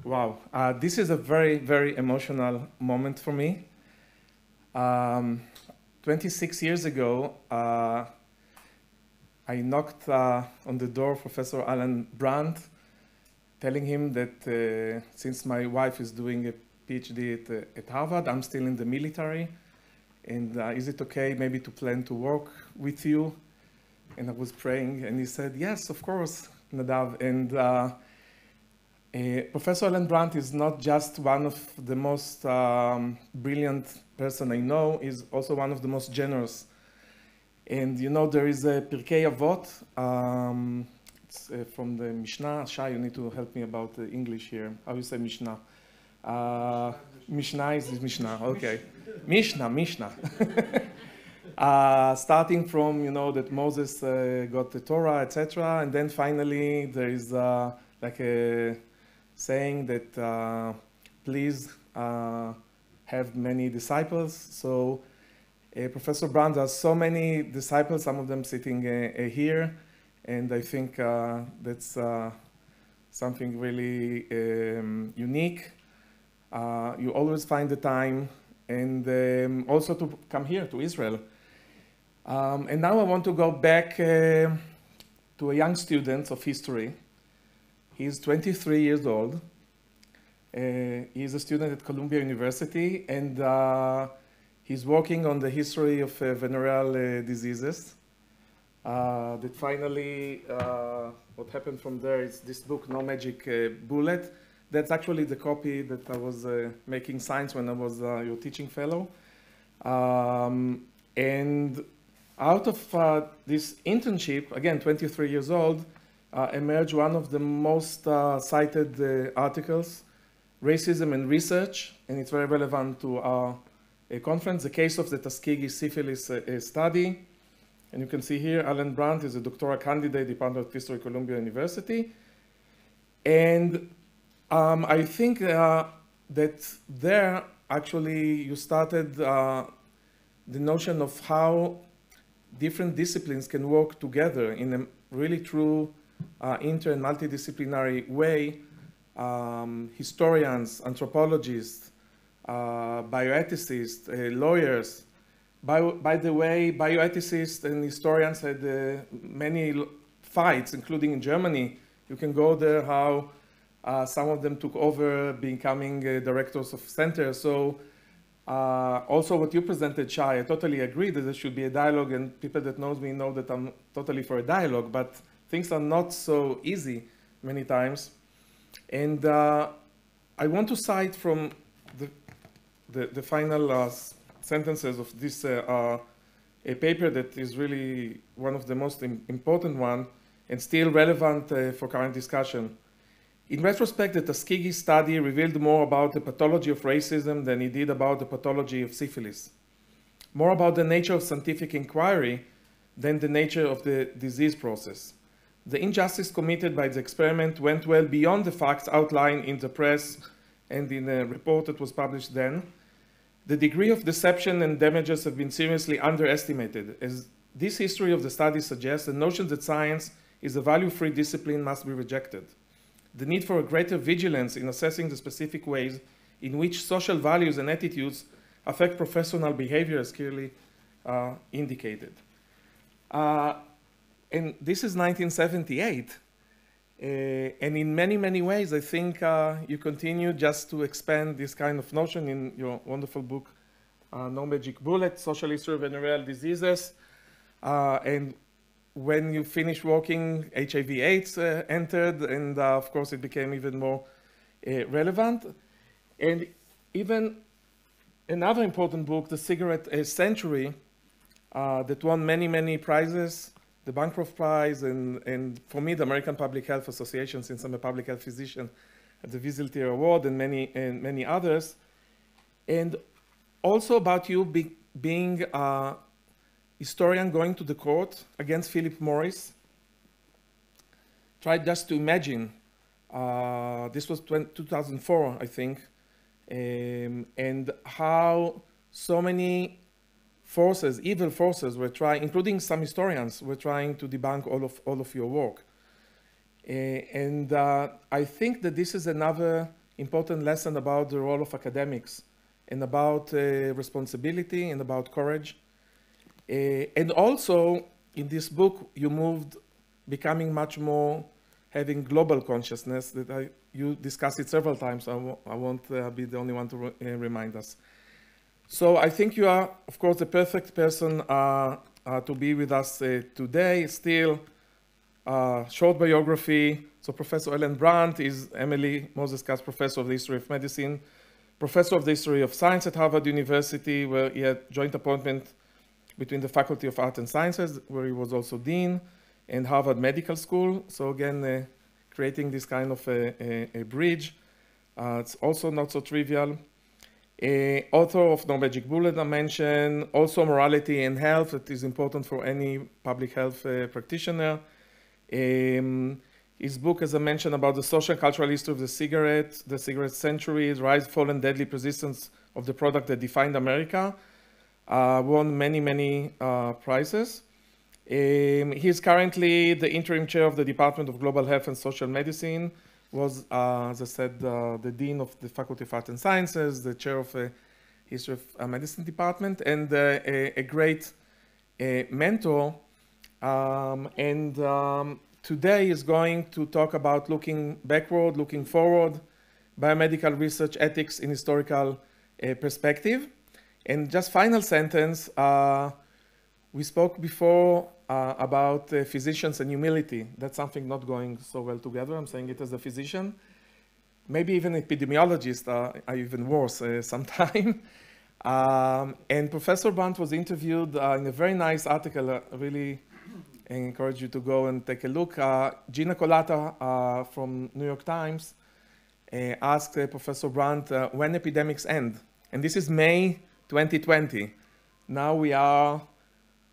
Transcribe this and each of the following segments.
Wow, this is a very, very emotional moment for me. 26 years ago, I knocked on the door of Professor Allan Brandt, telling him that since my wife is doing a PhD at Harvard, I'm still in the military, and is it okay maybe to plan to work with you? And I was praying, and he said, yes, of course, Nadav. And Professor Allan Brandt is not just one of the most brilliant person I know, he's also one of the most generous. And you know, there is a Pirkei Avot, it's from the Mishnah. Shai, you need to help me about the English here. How you say Mishnah? Mishnah is Mishnah, okay. Mishnah. Starting from, you know, that Moses got the Torah, etc. And then finally there is like a saying that please have many disciples. So Professor Brandt has so many disciples, some of them sitting here, and I think that's something really unique. You always find the time, and also to come here to Israel. And now I want to go back to a young student of history. He's 23 years old. He's a student at Columbia University, and he's working on the history of venereal diseases. That finally, what happened from there is this book, No Magic Bullet. That's actually the copy that I was making science when I was your teaching fellow. And out of this internship, again, 23 years old, emerged one of the most cited articles, Racism and Research, and it's very relevant to our conference, the case of the Tuskegee syphilis study. And you can see here, Allan Brandt is a doctoral candidate, Department of History, Columbia University. And I think that there, actually, you started the notion of how different disciplines can work together in a really true inter- and multidisciplinary way. Historians, anthropologists, bioethicists, lawyers. By the way, bioethicists and historians had many fights, including in Germany. You can go there how some of them took over becoming directors of centers. So also what you presented, Shai, I totally agree that there should be a dialogue, and people that knows me know that I'm totally for a dialogue, but things are not so easy many times. And I want to cite from the final sentences of this a paper that is really one of the most important one and still relevant for current discussion. In retrospect, the Tuskegee study revealed more about the pathology of racism than it did about the pathology of syphilis, more about the nature of scientific inquiry than the nature of the disease process. The injustice committed by the experiment went well beyond the facts outlined in the press and in a report that was published then. The degree of deception and damages have been seriously underestimated. As this history of the study suggests, the notion that science is a value-free discipline must be rejected. The need for a greater vigilance in assessing the specific ways in which social values and attitudes affect professional behavior is clearly indicated. And this is 1978. And in many, many ways, I think you continue just to expand this kind of notion in your wonderful book, No Magic Bullet, Social History of Venereal Diseases. And when you finished working, HIV/AIDS entered, and of course it became even more relevant. And even another important book, The Cigarette Century, that won many, many prizes, the Bancroft Prize, and for me, the American Public Health Association, since I'm a public health physician, the Wieseltier Award, and many others. And also about you being a historian going to the court against Philip Morris. Try just to imagine, this was 2004, I think, and how so many forces, evil forces, were trying, including some historians, were trying to debunk all of your work. And I think that this is another important lesson about the role of academics and about responsibility and about courage. And also, in this book, you moved becoming much more having global consciousness that you discussed it several times. I won't be the only one to remind us. So I think you are, of course, the perfect person to be with us today. Still, short biography. So Professor Allan Brandt is Emily Moses-Katz Professor of the History of Medicine, Professor of the History of Science at Harvard University, where he had joint appointment between the Faculty of Arts and Sciences, where he was also Dean, and Harvard Medical School. So again, creating this kind of a bridge. It's also not so trivial. Author of No Magic Bullet, I mentioned. Also Morality and Health, that is important for any public health practitioner. His book, as I mentioned, about the social and cultural history of the cigarette century, Rise, Fall, and Deadly Persistence of the Product That Defined America, won many, many prizes. He is currently the interim chair of the Department of Global Health and Social Medicine, was, as I said, the dean of the Faculty of Arts and Sciences, the chair of the History of Medicine Department, and a great mentor. Today is going to talk about looking backward, looking forward, biomedical research ethics in historical perspective. And just final sentence, we spoke before about physicians and humility. That's something not going so well together. I'm saying it as a physician. Maybe even epidemiologists are even worse sometimes. And Professor Brandt was interviewed in a very nice article. Really encourage you to go and take a look. Gina Colata from New York Times asked Professor Brandt when epidemics end. And this is May 2020. Now we are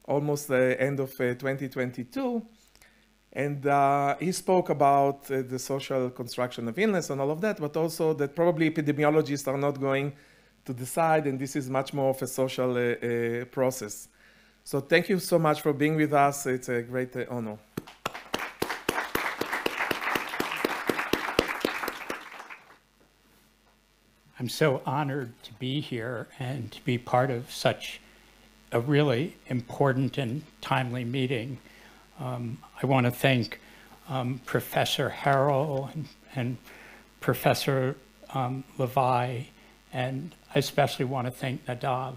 almost the end of 2022. And he spoke about the social construction of illness and all of that, but also that probably epidemiologists are not going to decide, and this is much more of a social process. So thank you so much for being with us. It's a great honor. I'm so honored to be here and to be part of such a really important and timely meeting. I want to thank Professor Harrell and Professor Levi, and I especially want to thank Nadav.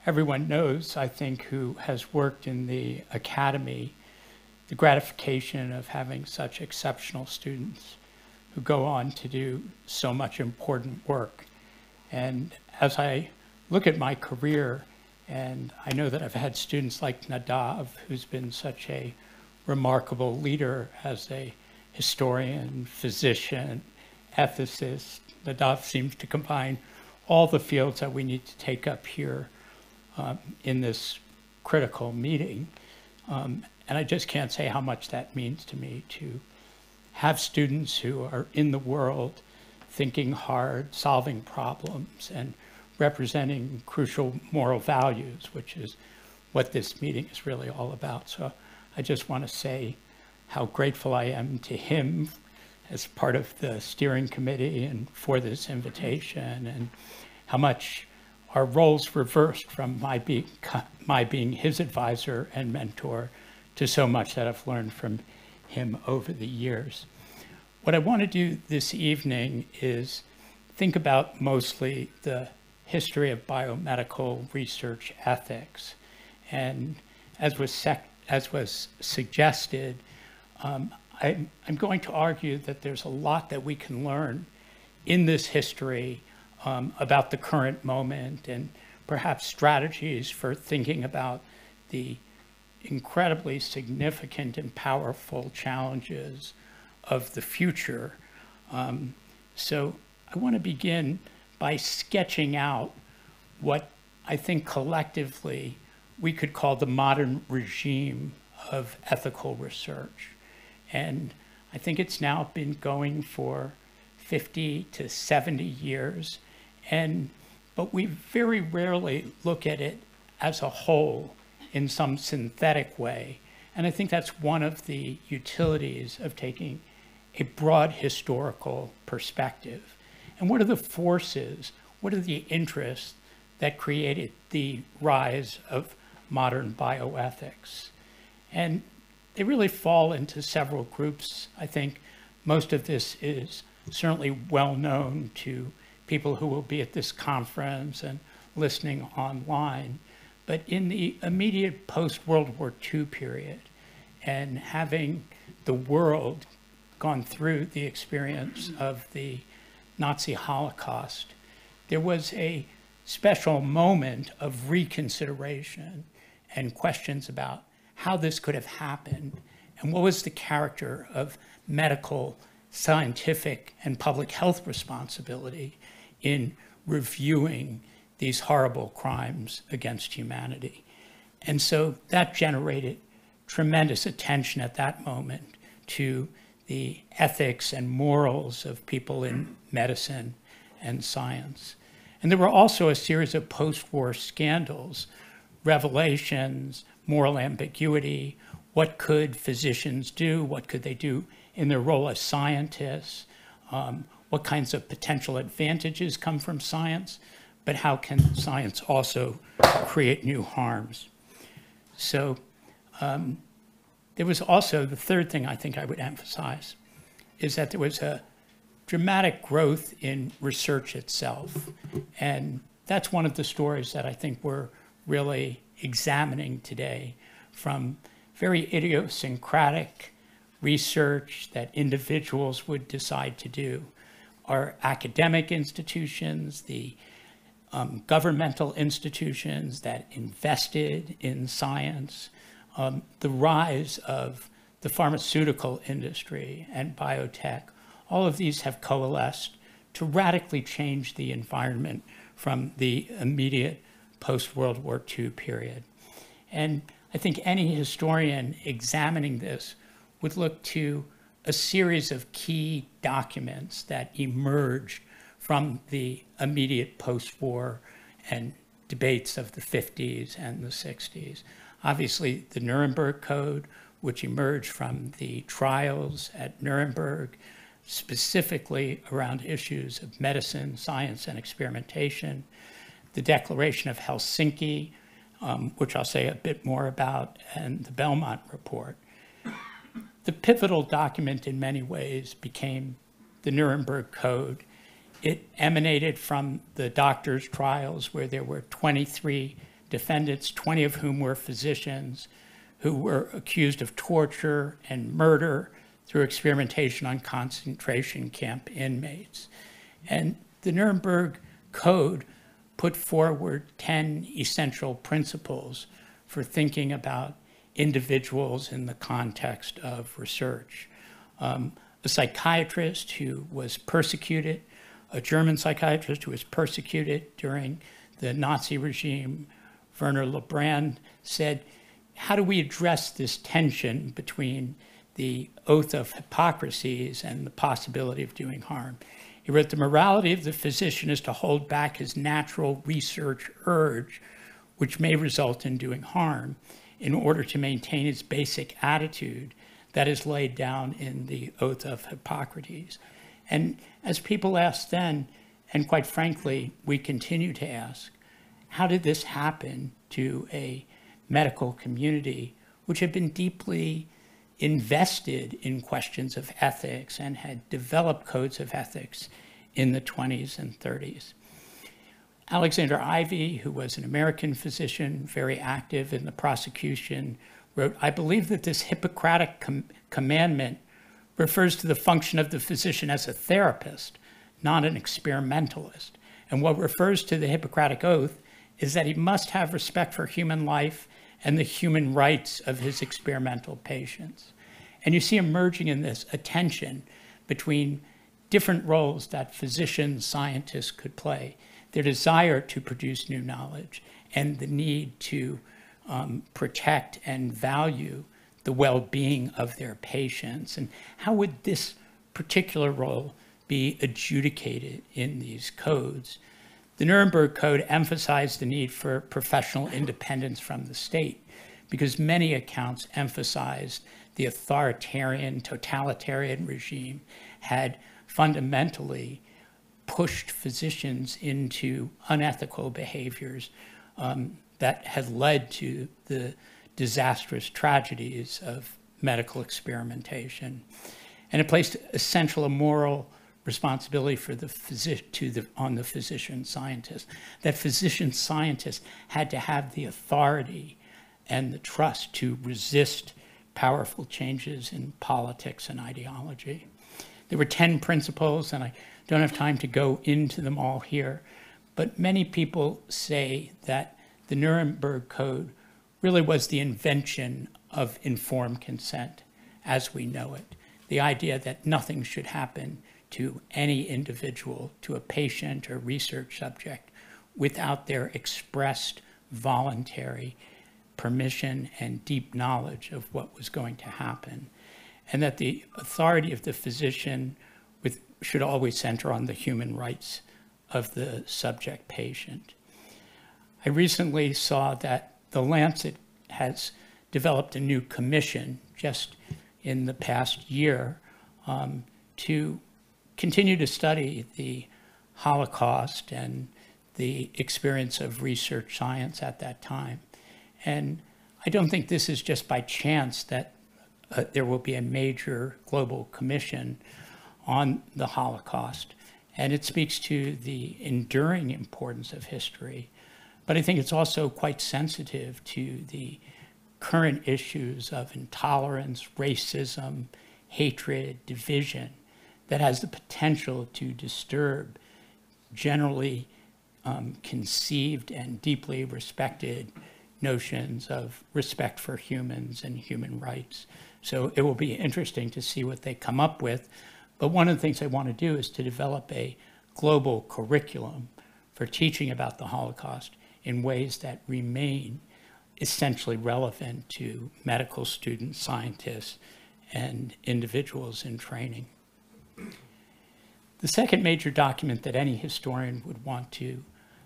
Everyone knows, I think, who has worked in the academy, the gratification of having such exceptional students who go on to do so much important work. And as I look at my career, and I know that I've had students like Nadav, who's been such a remarkable leader as a historian, physician, ethicist. Nadav seems to combine all the fields that we need to take up here in this critical meeting. And I just can't say how much that means to me to have students who are in the world thinking hard, solving problems, and representing crucial moral values, which is what this meeting is really all about. So I just want to say how grateful I am to him as part of the steering committee and for this invitation, and how much our roles reversed from my being his advisor and mentor to so much that I've learned from him over the years. What I want to do this evening is think about mostly the history of biomedical research ethics. And as was suggested, I'm going to argue that there's a lot that we can learn in this history about the current moment, and perhaps strategies for thinking about the incredibly significant and powerful challenges of the future. So I want to begin by sketching out what I think collectively we could call the modern regime of ethical research. And I think it's now been going for 50 to 70 years. But we very rarely look at it as a whole in some synthetic way. And I think that's one of the utilities of taking a broad historical perspective. And what are the forces, what are the interests that created the rise of modern bioethics? And they really fall into several groups. I think most of this is certainly well known to people who will be at this conference and listening online. But in the immediate post-World War II period, and having the world gone through the experience of the Nazi Holocaust, there was a special moment of reconsideration and questions about how this could have happened and what was the character of medical, scientific, and public health responsibility in reviewing these horrible crimes against humanity. And so that generated tremendous attention at that moment to the ethics and morals of people in medicine and science. And there were also a series of post-war scandals, revelations, moral ambiguity, what could physicians do, what could they do in their role as scientists, what kinds of potential advantages come from science, but how can science also create new harms? So there was also, the third thing I think I would emphasize is that there was a dramatic growth in research itself. And that's one of the stories that I think we're really examining today, from very idiosyncratic research that individuals would decide to do. Our academic institutions, the governmental institutions that invested in science, the rise of the pharmaceutical industry and biotech, all of these have coalesced to radically change the environment from the immediate post-World War II period. And I think any historian examining this would look to a series of key documents that emerged from the immediate post-war and debates of the 50s and the 60s. Obviously, the Nuremberg Code, which emerged from the trials at Nuremberg, specifically around issues of medicine, science, and experimentation. The Declaration of Helsinki, which I'll say a bit more about, and the Belmont Report. The pivotal document in many ways became the Nuremberg Code. It emanated from the doctors' trials, where there were 23 defendants, 20 of whom were physicians, who were accused of torture and murder through experimentation on concentration camp inmates. And the Nuremberg Code put forward 10 essential principles for thinking about individuals in the context of research. A psychiatrist who was persecuted, a German psychiatrist who was persecuted during the Nazi regime, Werner Brandt, said, how do we address this tension between the oath of Hippocrates and the possibility of doing harm? He wrote, the morality of the physician is to hold back his natural research urge, which may result in doing harm, in order to maintain his basic attitude that is laid down in the oath of Hippocrates. And as people asked then, and quite frankly, we continue to ask, how did this happen to a medical community which had been deeply invested in questions of ethics and had developed codes of ethics in the 20s and 30s? Alexander Ivy, who was an American physician, very active in the prosecution, wrote, I believe that this Hippocratic commandment refers to the function of the physician as a therapist, not an experimentalist. And what refers to the Hippocratic Oath is that he must have respect for human life and the human rights of his experimental patients. And you see emerging in this a tension between different roles that physicians, scientists could play, their desire to produce new knowledge and the need to protect and value the well-being of their patients. And how would this particular role be adjudicated in these codes? The Nuremberg Code emphasized the need for professional independence from the state, because many accounts emphasized the authoritarian, totalitarian regime had fundamentally pushed physicians into unethical behaviors that had led to the disastrous tragedies of medical experimentation. And it placed essential moral responsibility for on the physician scientist. That physician scientists had to have the authority and the trust to resist powerful changes in politics and ideology. There were 10 principles, and I don't have time to go into them all here, but many people say that the Nuremberg Code really was the invention of informed consent as we know it. The idea that nothing should happen to any individual, to a patient or research subject, without their expressed voluntary permission and deep knowledge of what was going to happen. And that the authority of the physician should always center on the human rights of the subject patient. I recently saw that The Lancet has developed a new commission just in the past year to continue to study the Holocaust and the experience of research science at that time. And I don't think this is just by chance that there will be a major global commission on the Holocaust. And it speaks to the enduring importance of history. But I think it's also quite sensitive to the current issues of intolerance, racism, hatred, division, that has the potential to disturb generally conceived and deeply respected notions of respect for humans and human rights. So it will be interesting to see what they come up with. But one of the things I want to do is to develop a global curriculum for teaching about the Holocaust in ways that remain essentially relevant to medical students, scientists, and individuals in training. The second major document that any historian would want to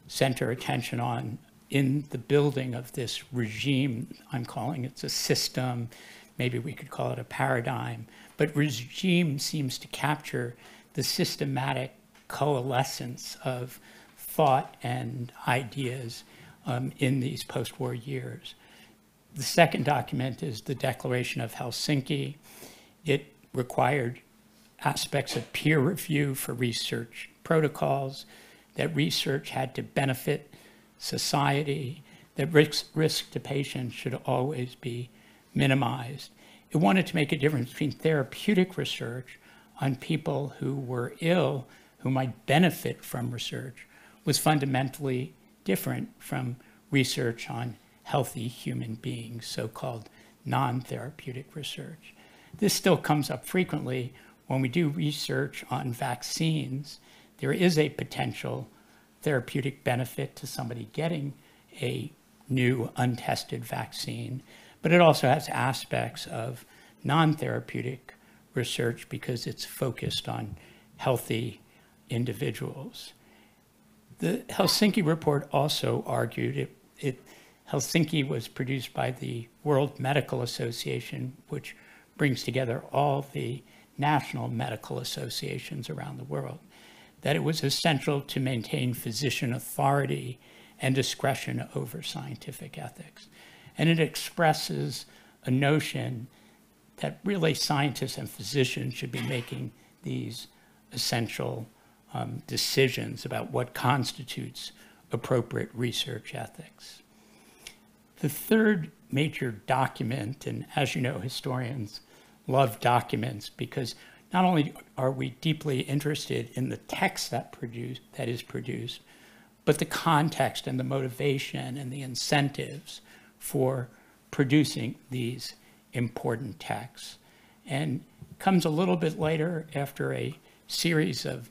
center attention on in the building of this regime, I'm calling it a system, maybe we could call it a paradigm, but regime seems to capture the systematic coalescence of thought and ideas in these post-war years. The second document is the Declaration of Helsinki. It required aspects of peer review for research protocols, that research had to benefit society, that risk to patients should always be minimized. It wanted to make a difference between therapeutic research on people who were ill, who might benefit from research, was fundamentally different from research on healthy human beings, so-called non-therapeutic research. This still comes up frequently when we do research on vaccines. There is a potential therapeutic benefit to somebody getting a new untested vaccine, but it also has aspects of non-therapeutic research because it's focused on healthy individuals. The Helsinki report also argued Helsinki was produced by the World Medical Association, which brings together all the national medical associations around the world, that it was essential to maintain physician authority and discretion over scientific ethics. And it expresses a notion that really scientists and physicians should be making these essential decisions about what constitutes appropriate research ethics. The third major document, and as you know, historians love documents because not only are we deeply interested in the text that is produced, but the context and the motivation and the incentives for producing these important texts. And comes a little bit later after a series of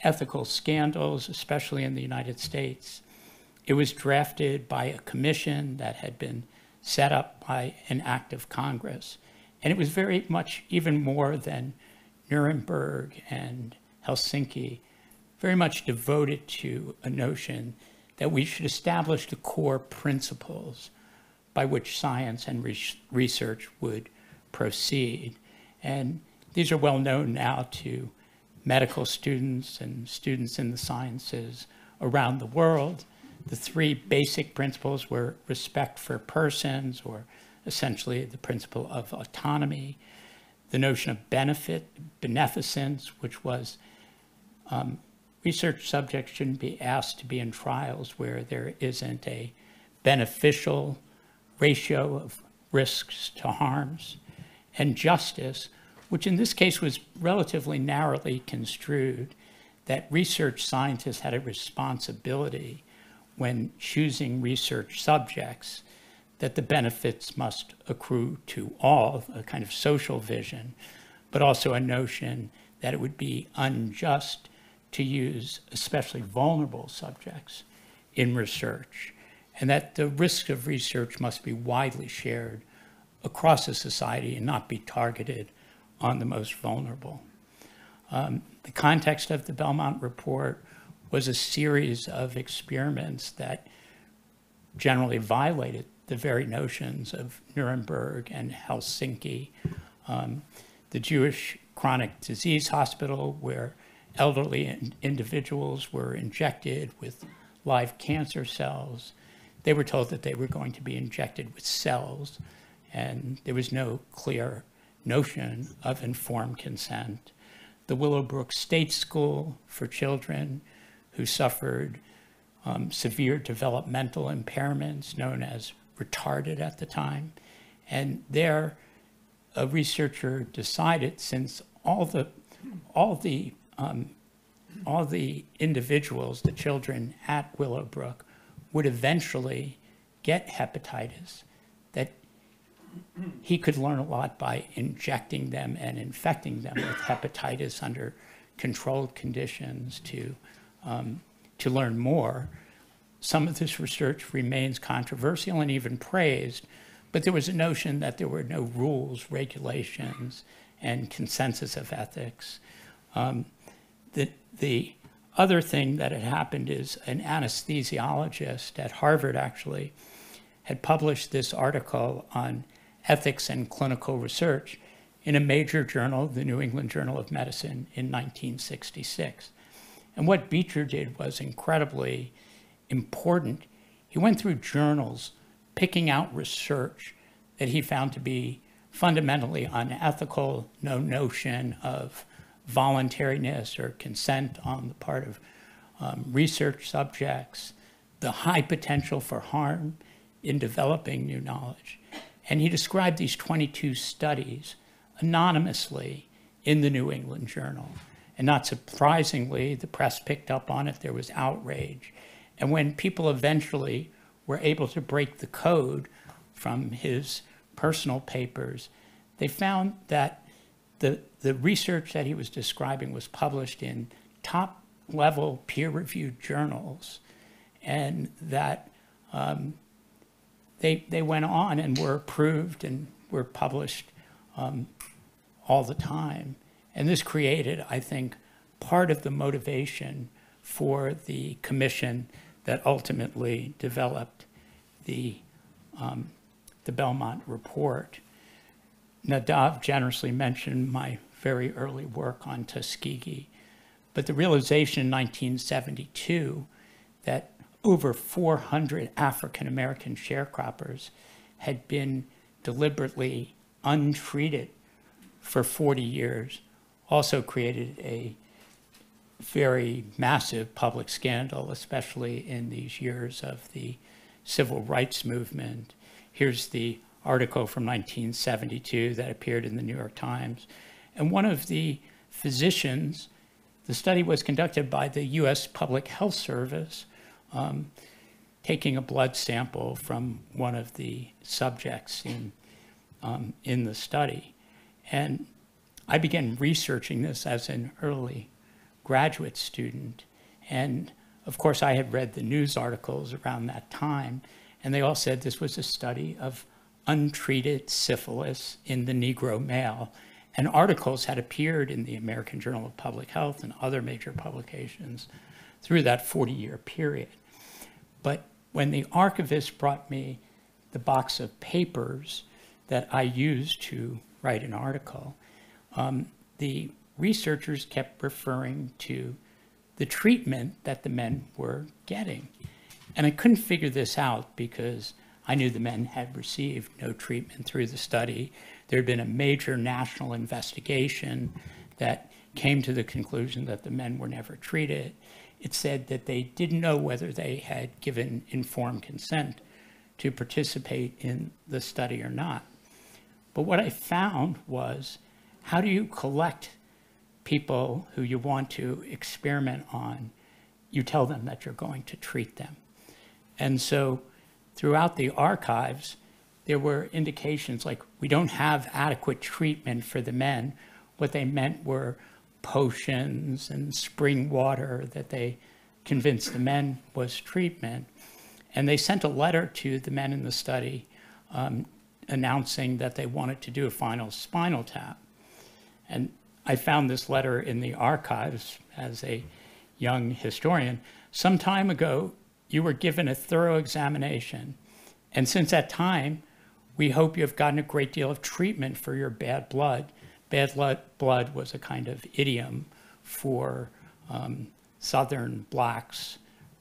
ethical scandals, especially in the United States. It was drafted by a commission that had been set up by an act of Congress. And it was very much even more than Nuremberg and Helsinki, very much devoted to a notion that we should establish the core principles by which science and research would proceed. And these are well known now to medical students and students in the sciences around the world. The three basic principles were respect for persons, or essentially the principle of autonomy, the notion of beneficence, which was research subjects shouldn't be asked to be in trials where there isn't a beneficial ratio of risks to harms, and justice, which in this case was relatively narrowly construed, that research scientists had a responsibility when choosing research subjects, that the benefits must accrue to all, a kind of social vision, but also a notion that it would be unjust to use especially vulnerable subjects in research, and that the risks of research must be widely shared across a society and not be targeted on the most vulnerable. The context of the Belmont Report was a series of experiments that generally violated the very notions of Nuremberg and Helsinki. The Jewish Chronic Disease Hospital, where elderly individuals were injected with live cancer cells. They were told that they were going to be injected with cells, and there was no clear notion of informed consent. The Willowbrook State School for children who suffered severe developmental impairments, known as retarded at the time. And there, a researcher decided, since all the individuals, the children at Willowbrook, would eventually get hepatitis, that he could learn a lot by injecting them and infecting them with hepatitis under controlled conditions to learn more. Some of this research remains controversial and even praised, but there was a notion that there were no rules, regulations, and consensus of ethics. The other thing that had happened is an anesthesiologist at Harvard actually had published this article on ethics and clinical research in a major journal, the New England Journal of Medicine, in 1966. And what Beecher did was incredibly important. He went through journals picking out research that he found to be fundamentally unethical, no notion of voluntariness or consent on the part of research subjects, the high potential for harm in developing new knowledge. And he described these 22 studies anonymously in the New England Journal. And not surprisingly, the press picked up on it. There was outrage. And when people eventually were able to break the code from his personal papers, they found that the research that he was describing was published in top-level peer-reviewed journals, and that they went on and were approved and were published all the time. And this created, I think, part of the motivation for the commission that ultimately developed the Belmont Report. Nadav generously mentioned my very early work on Tuskegee, but the realization in 1972 that over 400 African-American sharecroppers had been deliberately untreated for 40 years also created a very massive public scandal, especially in these years of the civil rights movement. Here's the article from 1972 that appeared in the New York Times. And one of the physicians, the study was conducted by the US Public Health Service, taking a blood sample from one of the subjects in the study. And I began researching this as an early graduate student. And of course, I had read the news articles around that time, and they all said this was a study of untreated syphilis in the Negro male. And articles had appeared in the American Journal of Public Health and other major publications through that 40-year period. But when the archivist brought me the box of papers that I used to write an article, the researchers kept referring to the treatment that the men were getting. And I couldn't figure this out because I knew the men had received no treatment through the study. There had been a major national investigation that came to the conclusion that the men were never treated. It said that they didn't know whether they had given informed consent to participate in the study or not. But what I found was, how do you collect people who you want to experiment on? You tell them that you're going to treat them. And so throughout the archives, there were indications like, we don't have adequate treatment for the men. What they meant were potions and spring water that they convinced the men was treatment. And they sent a letter to the men in the study announcing that they wanted to do a final spinal tap. And I found this letter in the archives as a young historian. Some time ago, you were given a thorough examination. And since that time, we hope you have gotten a great deal of treatment for your bad blood. Bad blood was a kind of idiom for Southern blacks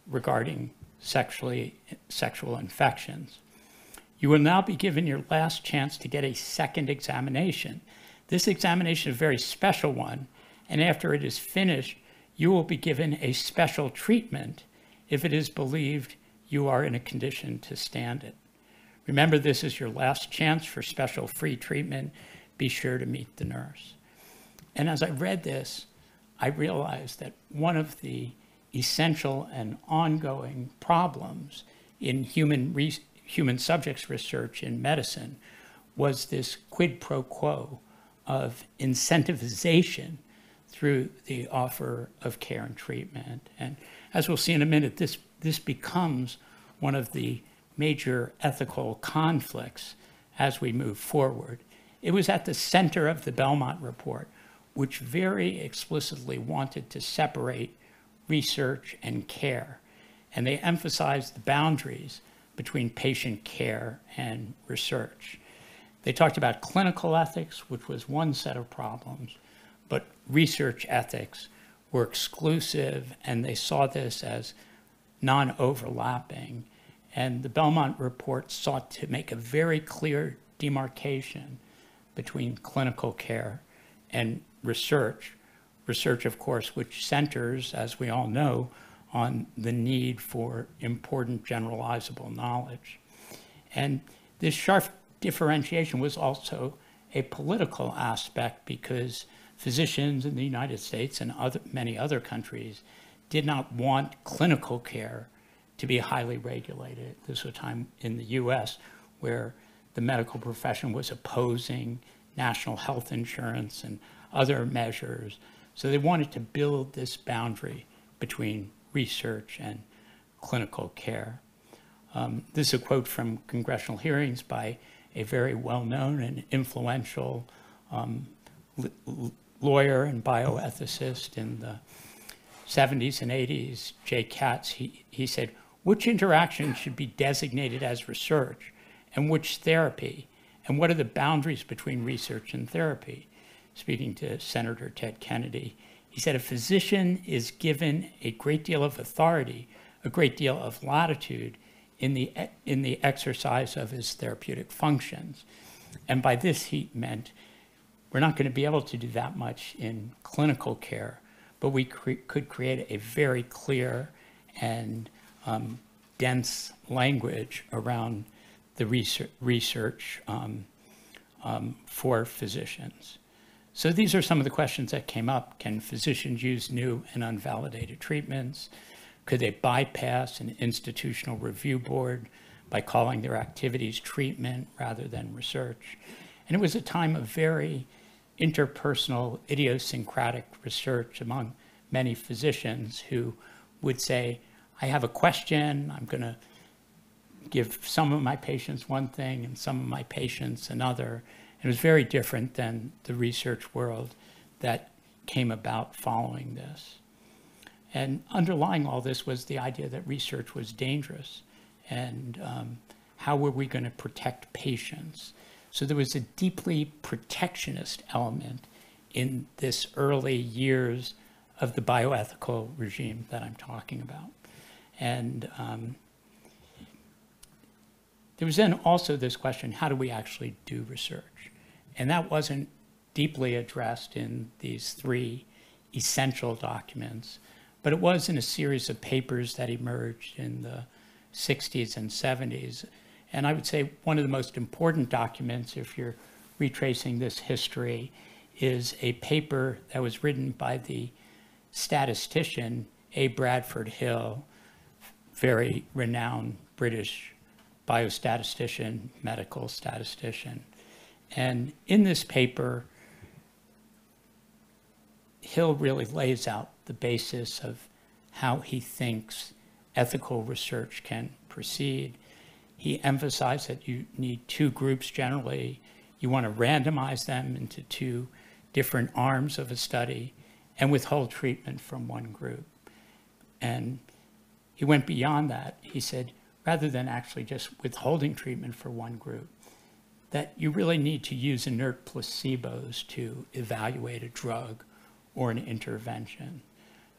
regarding sexual infections. You will now be given your last chance to get a second examination. This examination is a very special one, and after it is finished, you will be given a special treatment if it is believed you are in a condition to stand it. Remember, this is your last chance for special free treatment. Be sure to meet the nurse. And as I read this, I realized that one of the essential and ongoing problems in human subjects research in medicine was this quid pro quo of incentivization through the offer of care and treatment. And as we'll see in a minute, this becomes one of the major ethical conflicts as we move forward. It was at the center of the Belmont Report, which very explicitly wanted to separate research and care. And they emphasized the boundaries between patient care and research. They talked about clinical ethics, which was one set of problems, but research ethics were exclusive, and they saw this as non-overlapping. And the Belmont Report sought to make a very clear demarcation between clinical care and research. Research, of course, which centers, as we all know, on the need for important generalizable knowledge. And this sharp differentiation was also a political aspect because physicians in the United States and many other countries did not want clinical care to be highly regulated. This was a time in the US where the medical profession was opposing national health insurance and other measures. So they wanted to build this boundary between research and clinical care. This is a quote from congressional hearings by a very well-known and influential lawyer and bioethicist in the 70s and 80s, Jay Katz. He said, which interaction should be designated as research and which therapy? And what are the boundaries between research and therapy? Speaking to Senator Ted Kennedy, he said, a physician is given a great deal of authority, a great deal of latitude in the exercise of his therapeutic functions. And by this he meant, we're not going to be able to do that much in clinical care, but we could create a very clear and dense language around the research for physicians. So these are some of the questions that came up. Can physicians use new and unvalidated treatments? Could they bypass an institutional review board by calling their activities treatment rather than research? And it was a time of very interpersonal, idiosyncratic research among many physicians who would say, I have a question, I'm going to give some of my patients one thing and some of my patients another. It was very different than the research world that came about following this. And underlying all this was the idea that research was dangerous. And how were we going to protect patients? So there was a deeply protectionist element in this early years of the bioethical regime that I'm talking about. And there was then also this question, how do we actually do research? And that wasn't deeply addressed in these three essential documents, but it was in a series of papers that emerged in the 60s and 70s. And I would say one of the most important documents, if you're retracing this history, is a paper that was written by the statistician A. Bradford Hill, very renowned British biostatistician, medical statistician. And in this paper, Hill really lays out the basis of how he thinks ethical research can proceed. He emphasized that you need two groups generally. You want to randomize them into two different arms of a study and withhold treatment from one group. And he went beyond that. He said, rather than actually just withholding treatment for one group, that you really need to use inert placebos to evaluate a drug or an intervention.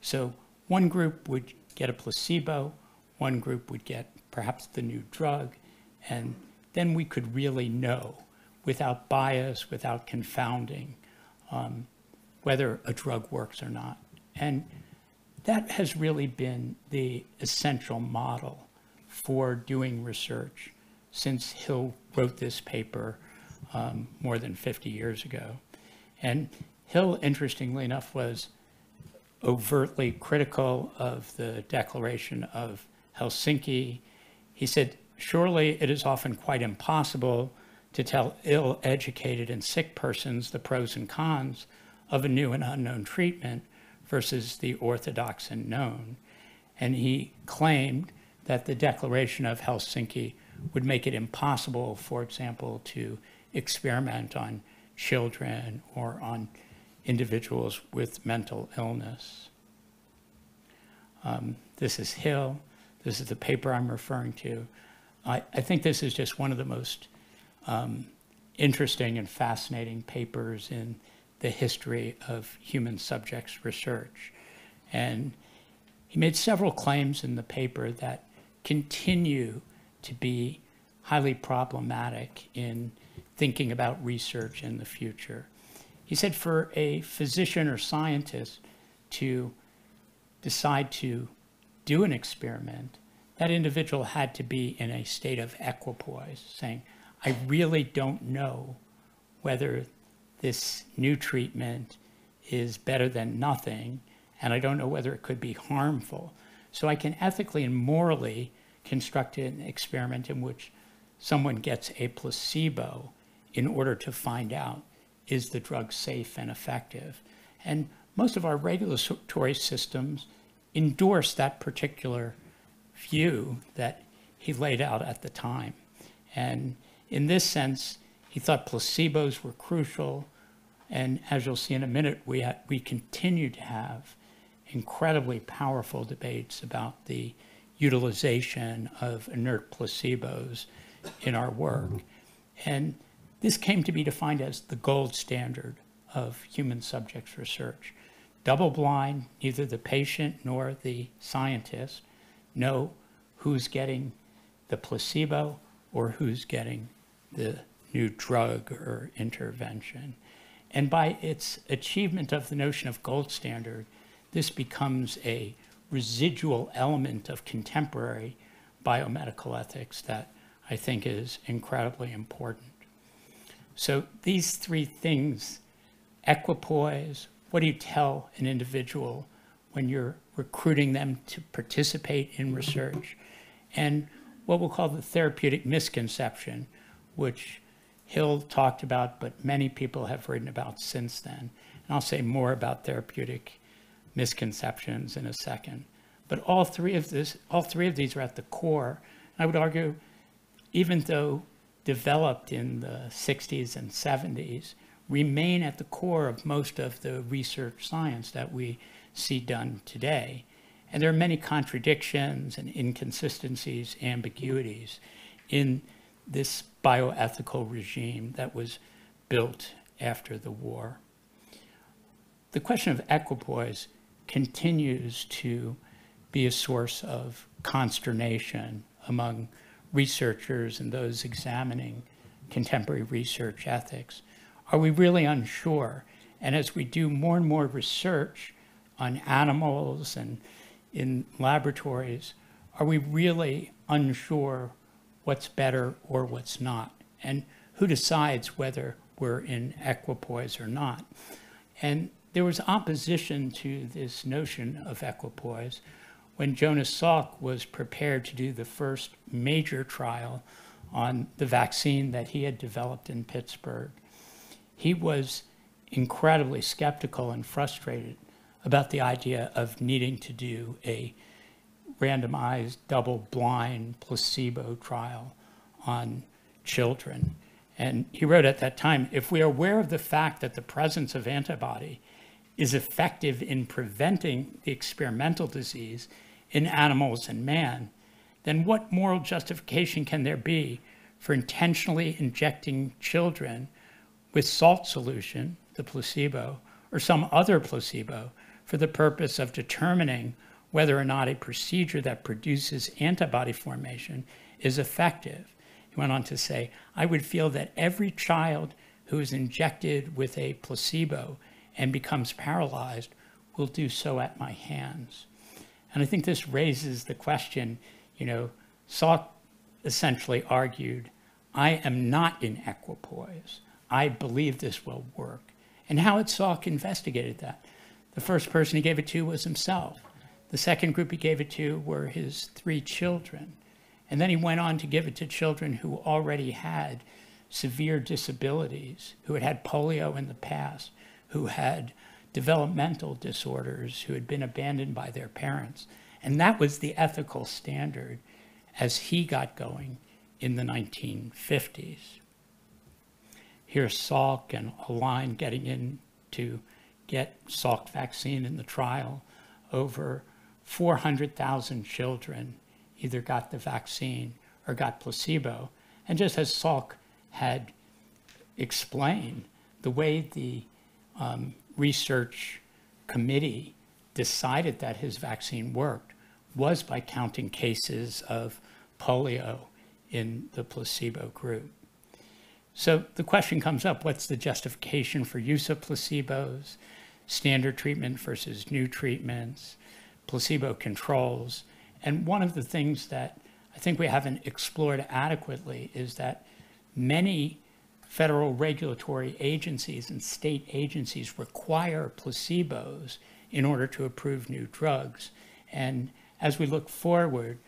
So one group would get a placebo, one group would get perhaps the new drug, and then we could really know, without bias, without confounding, whether a drug works or not. And that has really been the essential model for doing research since Hill wrote this paper more than 50 years ago. And Hill, interestingly enough, was overtly critical of the Declaration of Helsinki. He said, surely it is often quite impossible to tell ill-educated and sick persons the pros and cons of a new and unknown treatment versus the orthodox and known. And he claimed that the Declaration of Helsinki would make it impossible, for example, to experiment on children or on individuals with mental illness. This is Hill. This is the paper I'm referring to. I think this is just one of the most interesting and fascinating papers in the history of human subjects research. And he made several claims in the paper that continue to be highly problematic in thinking about research in the future. He said for a physician or scientist to decide to do an experiment, that individual had to be in a state of equipoise, saying, I really don't know whether this new treatment is better than nothing, and I don't know whether it could be harmful. So I can ethically and morally construct an experiment in which someone gets a placebo in order to find out, is the drug safe and effective? And most of our regulatory systems endorse that particular view that he laid out at the time. And in this sense, he thought placebos were crucial. And as you'll see in a minute, we continue to have incredibly powerful debates about the utilization of inert placebos in our work. And this came to be defined as the gold standard of human subjects research. Double-blind, neither the patient nor the scientist know who's getting the placebo or who's getting the new drug or intervention. And by its achievement of the notion of gold standard, this becomes a residual element of contemporary biomedical ethics that I think is incredibly important. So these three things, equipoise, what do you tell an individual when you're recruiting them to participate in research, and what we'll call the therapeutic misconception, which Hill talked about, but many people have written about since then. And I'll say more about therapeutic misconceptions in a second. But all three of these are at the core. I would argue, even though developed in the 60s and 70s, remain at the core of most of the research science that we see done today. And there are many contradictions and inconsistencies, ambiguities in this bioethical regime that was built after the war. The question of equipoise continues to be a source of consternation among researchers and those examining contemporary research ethics. Are we really unsure? And as we do more and more research on animals and in laboratories, are we really unsure what's better or what's not? And who decides whether we're in equipoise or not? And there was opposition to this notion of equipoise when Jonas Salk was prepared to do the first major trial on the vaccine that he had developed in Pittsburgh. He was incredibly skeptical and frustrated about the idea of needing to do a randomized, double-blind, placebo trial on children. And he wrote at that time, if we are aware of the fact that the presence of antibody is effective in preventing the experimental disease in animals and man, then what moral justification can there be for intentionally injecting children with salt solution, the placebo, or some other placebo for the purpose of determining whether or not a procedure that produces antibody formation is effective? He went on to say, I would feel that every child who is injected with a placebo and becomes paralyzed will do so at my hands. And I think this raises the question, Salk essentially argued, I am not in equipoise. I believe this will work. And Howard Salk investigated that. The first person he gave it to was himself. The second group he gave it to were his 3 children. And then he went on to give it to children who already had severe disabilities, who had had polio in the past, who had developmental disorders, who had been abandoned by their parents. And that was the ethical standard as he got going in the 1950s. Here's Salk and Allan getting in to get Salk vaccine in the trial. Over 400,000 children either got the vaccine or got placebo. And just as Salk had explained, the way the research committee decided that his vaccine worked was by counting cases of polio in the placebo group. So the question comes up, what's the justification for use of placebos, standard treatment versus new treatments, placebo controls? And one of the things that I think we haven't explored adequately is that many federal regulatory agencies and state agencies require placebos in order to approve new drugs. And as we look forward,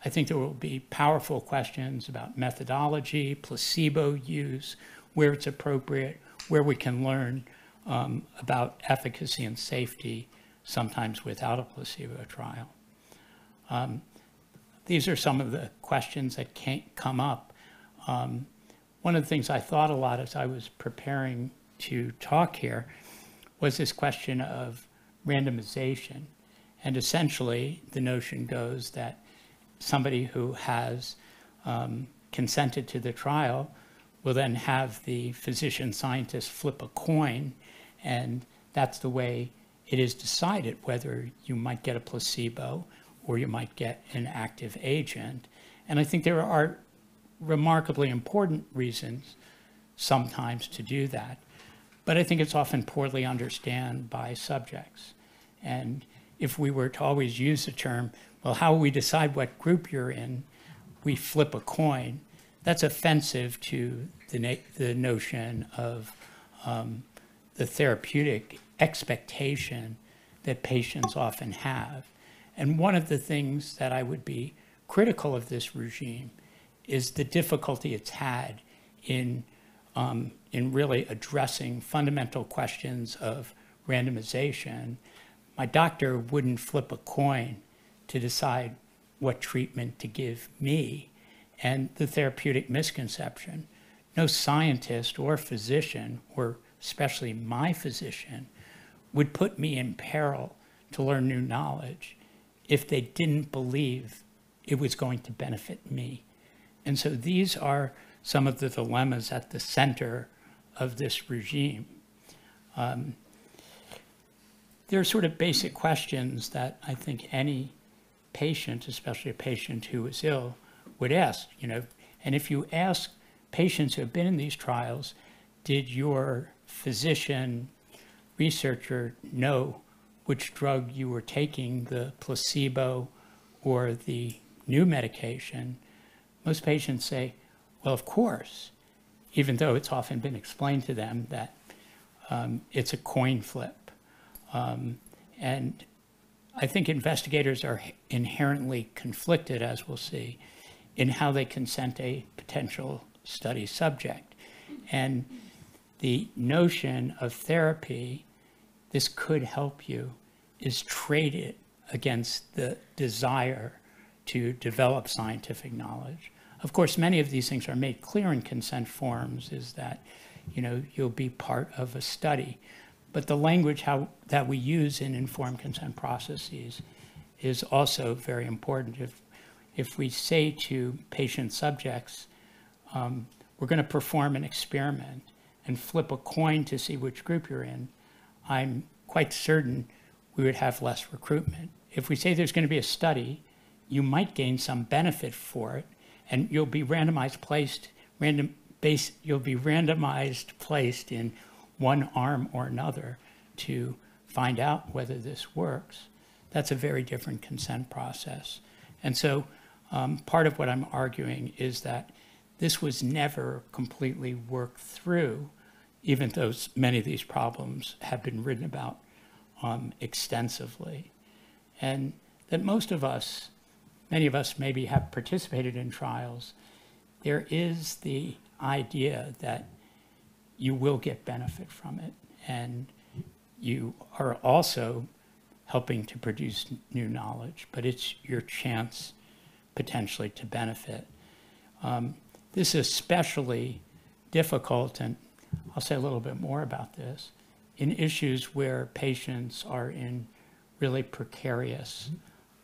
I think there will be powerful questions about methodology, placebo use, where it's appropriate, where we can learn about efficacy and safety, sometimes without a placebo trial. These are some of the questions that can't come up. One of the things I thought a lot as I was preparing to talk here was this question of randomization. And essentially, the notion goes that somebody who has consented to the trial will then have the physician scientist flip a coin, and that's the way it is decided whether you might get a placebo or you might get an active agent. And I think there are remarkably important reasons sometimes to do that, but I think it's often poorly understood by subjects. And if we were to always use the term, well, how we decide what group you're in, we flip a coin, that's offensive to the notion of the therapeutic expectation that patients often have. And one of the things that I would be critical of this regime is the difficulty it's had in really addressing fundamental questions of randomization. My doctor wouldn't flip a coin to decide what treatment to give me. And the therapeutic misconception, no scientist or physician, or especially my physician, would put me in peril to learn new knowledge if they didn't believe it was going to benefit me. And so these are some of the dilemmas at the center of this regime. There are sort of basic questions that I think any patient, especially a patient who is ill, would ask, and if you ask patients who have been in these trials, did your physician, researcher know which drug you were taking, the placebo or the new medication? Most patients say, well, of course, even though it's often been explained to them that it's a coin flip. And I think investigators are inherently conflicted, as we'll see, in how they consent a potential study subject. And the notion of therapy, this could help you, is traded against the desire to develop scientific knowledge. Of course, many of these things are made clear in consent forms, is that, you'll be part of a study. But the language that we use in informed consent processes is also very important. If we say to patient subjects, we're going to perform an experiment and flip a coin to see which group you're in, I'm quite certain we would have less recruitment. If we say there's going to be a study, you might gain some benefit for it, and you'll be randomized placed in one arm or another to find out whether this works. That's a very different consent process. And so part of what I'm arguing is that this was never completely worked through, even though many of these problems have been written about extensively. And that many of us maybe have participated in trials. There is the idea that you will get benefit from it, and you are also helping to produce new knowledge, but it's your chance potentially to benefit. This is especially difficult, and I'll say a little bit more about this, in issues where patients are in really precarious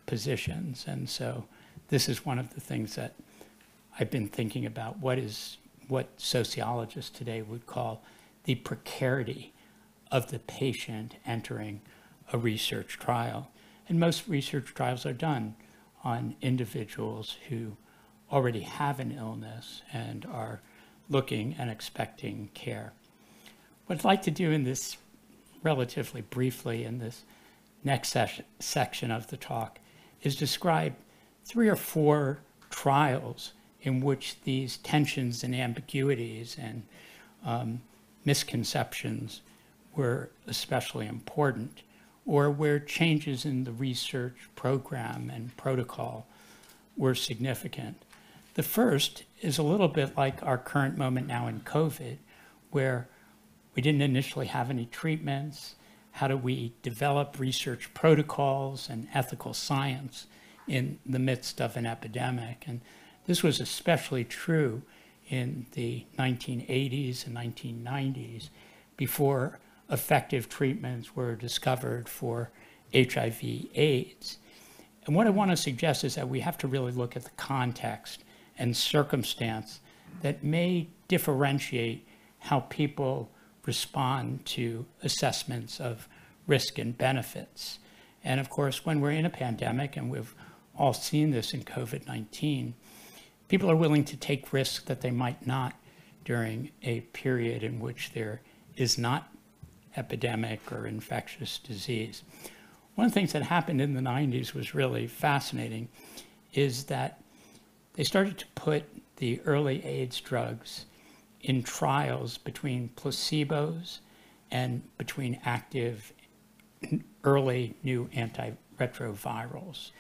positions. And so this is one of the things that I've been thinking about, what sociologists today would call the precarity of the patient entering a research trial. And most research trials are done on individuals who already have an illness and are looking and expecting care. What I'd like to do in this relatively briefly in this next section of the talk is describe 3 or 4 trials in which these tensions and ambiguities and misconceptions were especially important, or where changes in the research program and protocol were significant. The first is a little bit like our current moment now in COVID, where we didn't initially have any treatments. How do we develop research protocols and ethical science in the midst of an epidemic? And this was especially true in the 1980s and 1990s, before effective treatments were discovered for HIV/AIDS. And what I want to suggest is that we have to really look at the context and circumstance that may differentiate how people respond to assessments of risk and benefits. And of course, when we're in a pandemic, and we've all seen this in COVID-19, people are willing to take risks that they might not during a period in which there is not epidemic or infectious disease. One of the things that happened in the 90s was really fascinating, is that they started to put the early AIDS drugs in trials between placebos and between active early new antiretrovirals.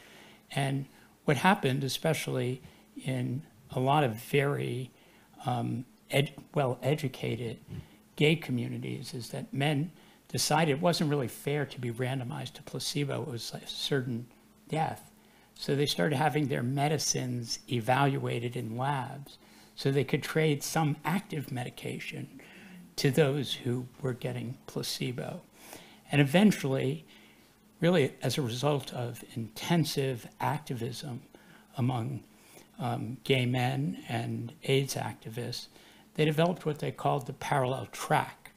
And what happened, especially in a lot of very well-educated gay communities, is that men decided it wasn't really fair to be randomized to placebo. It was like a certain death. So they started having their medicines evaluated in labs so they could trade some active medication to those who were getting placebo. And eventually, really as a result of intensive activism among gay men and AIDS activists, they developed what they called the parallel track.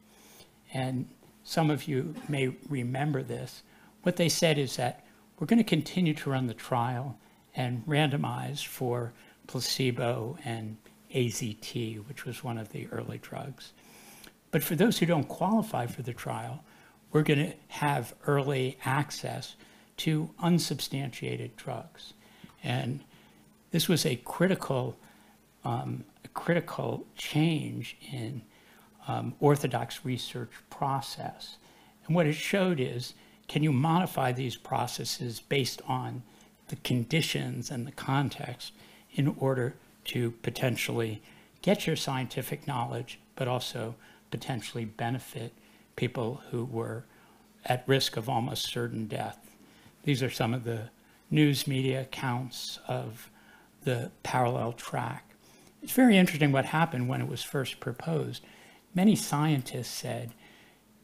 And some of you may remember this. What they said is that we're going to continue to run the trial and randomize for placebo and AZT, which was one of the early drugs. But for those who don't qualify for the trial, we're going to have early access to unsubstantiated drugs. And this was a critical change in orthodox research process. And what it showed is, can you modify these processes based on the conditions and the context in order to potentially get your scientific knowledge, but also potentially benefit people who were at risk of almost certain death. These are some of the news media accounts of the parallel track. It's very interesting what happened when it was first proposed. Many scientists said,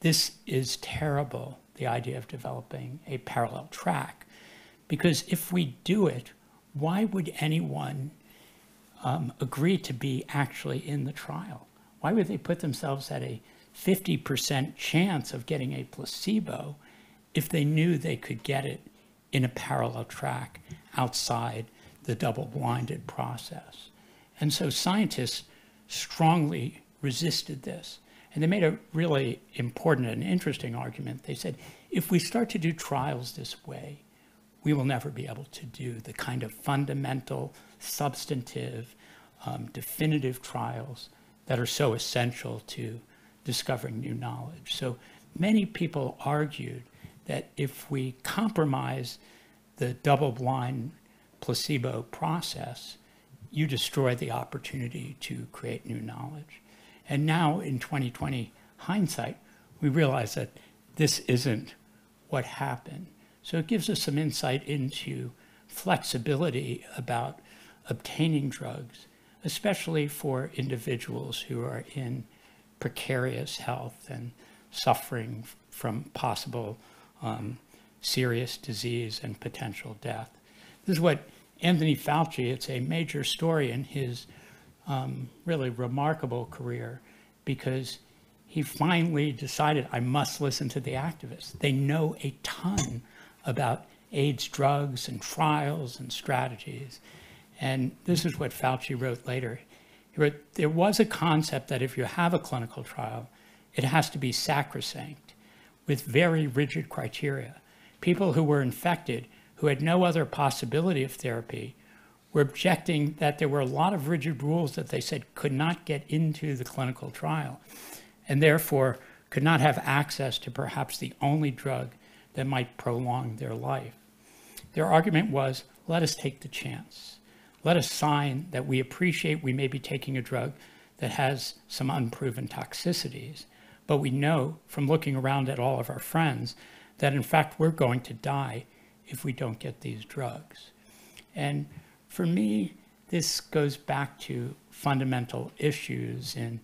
this is terrible, the idea of developing a parallel track, because if we do it, why would anyone agree to be actually in the trial? Why would they put themselves at a 50% chance of getting a placebo if they knew they could get it in a parallel track outside the double-blinded process? And so scientists strongly resisted this. And they made a really important and interesting argument. They said, if we start to do trials this way, we will never be able to do the kind of fundamental, substantive, definitive trials that are so essential to discovering new knowledge. So many people argued that if we compromise the double-blind placebo process, you destroy the opportunity to create new knowledge. And now in 2020 hindsight, we realize that this isn't what happened. So it gives us some insight into flexibility about obtaining drugs, especially for individuals who are in precarious health and suffering from possible serious disease and potential death. This is what Anthony Fauci, it's a major story in his really remarkable career, because he finally decided, I must listen to the activists. They know a ton about AIDS drugs and trials and strategies. And this is what Fauci wrote later. He wrote, there was a concept that if you have a clinical trial, it has to be sacrosanct with very rigid criteria. People who were infected, who had no other possibility of therapy, were objecting that there were a lot of rigid rules that they said could not get into the clinical trial, and therefore could not have access to perhaps the only drug that might prolong their life. Their argument was, let us take the chance. Let us sign that we appreciate we may be taking a drug that has some unproven toxicities, but we know from looking around at all of our friends that in fact we're going to die if we don't get these drugs. And for me, this goes back to fundamental issues in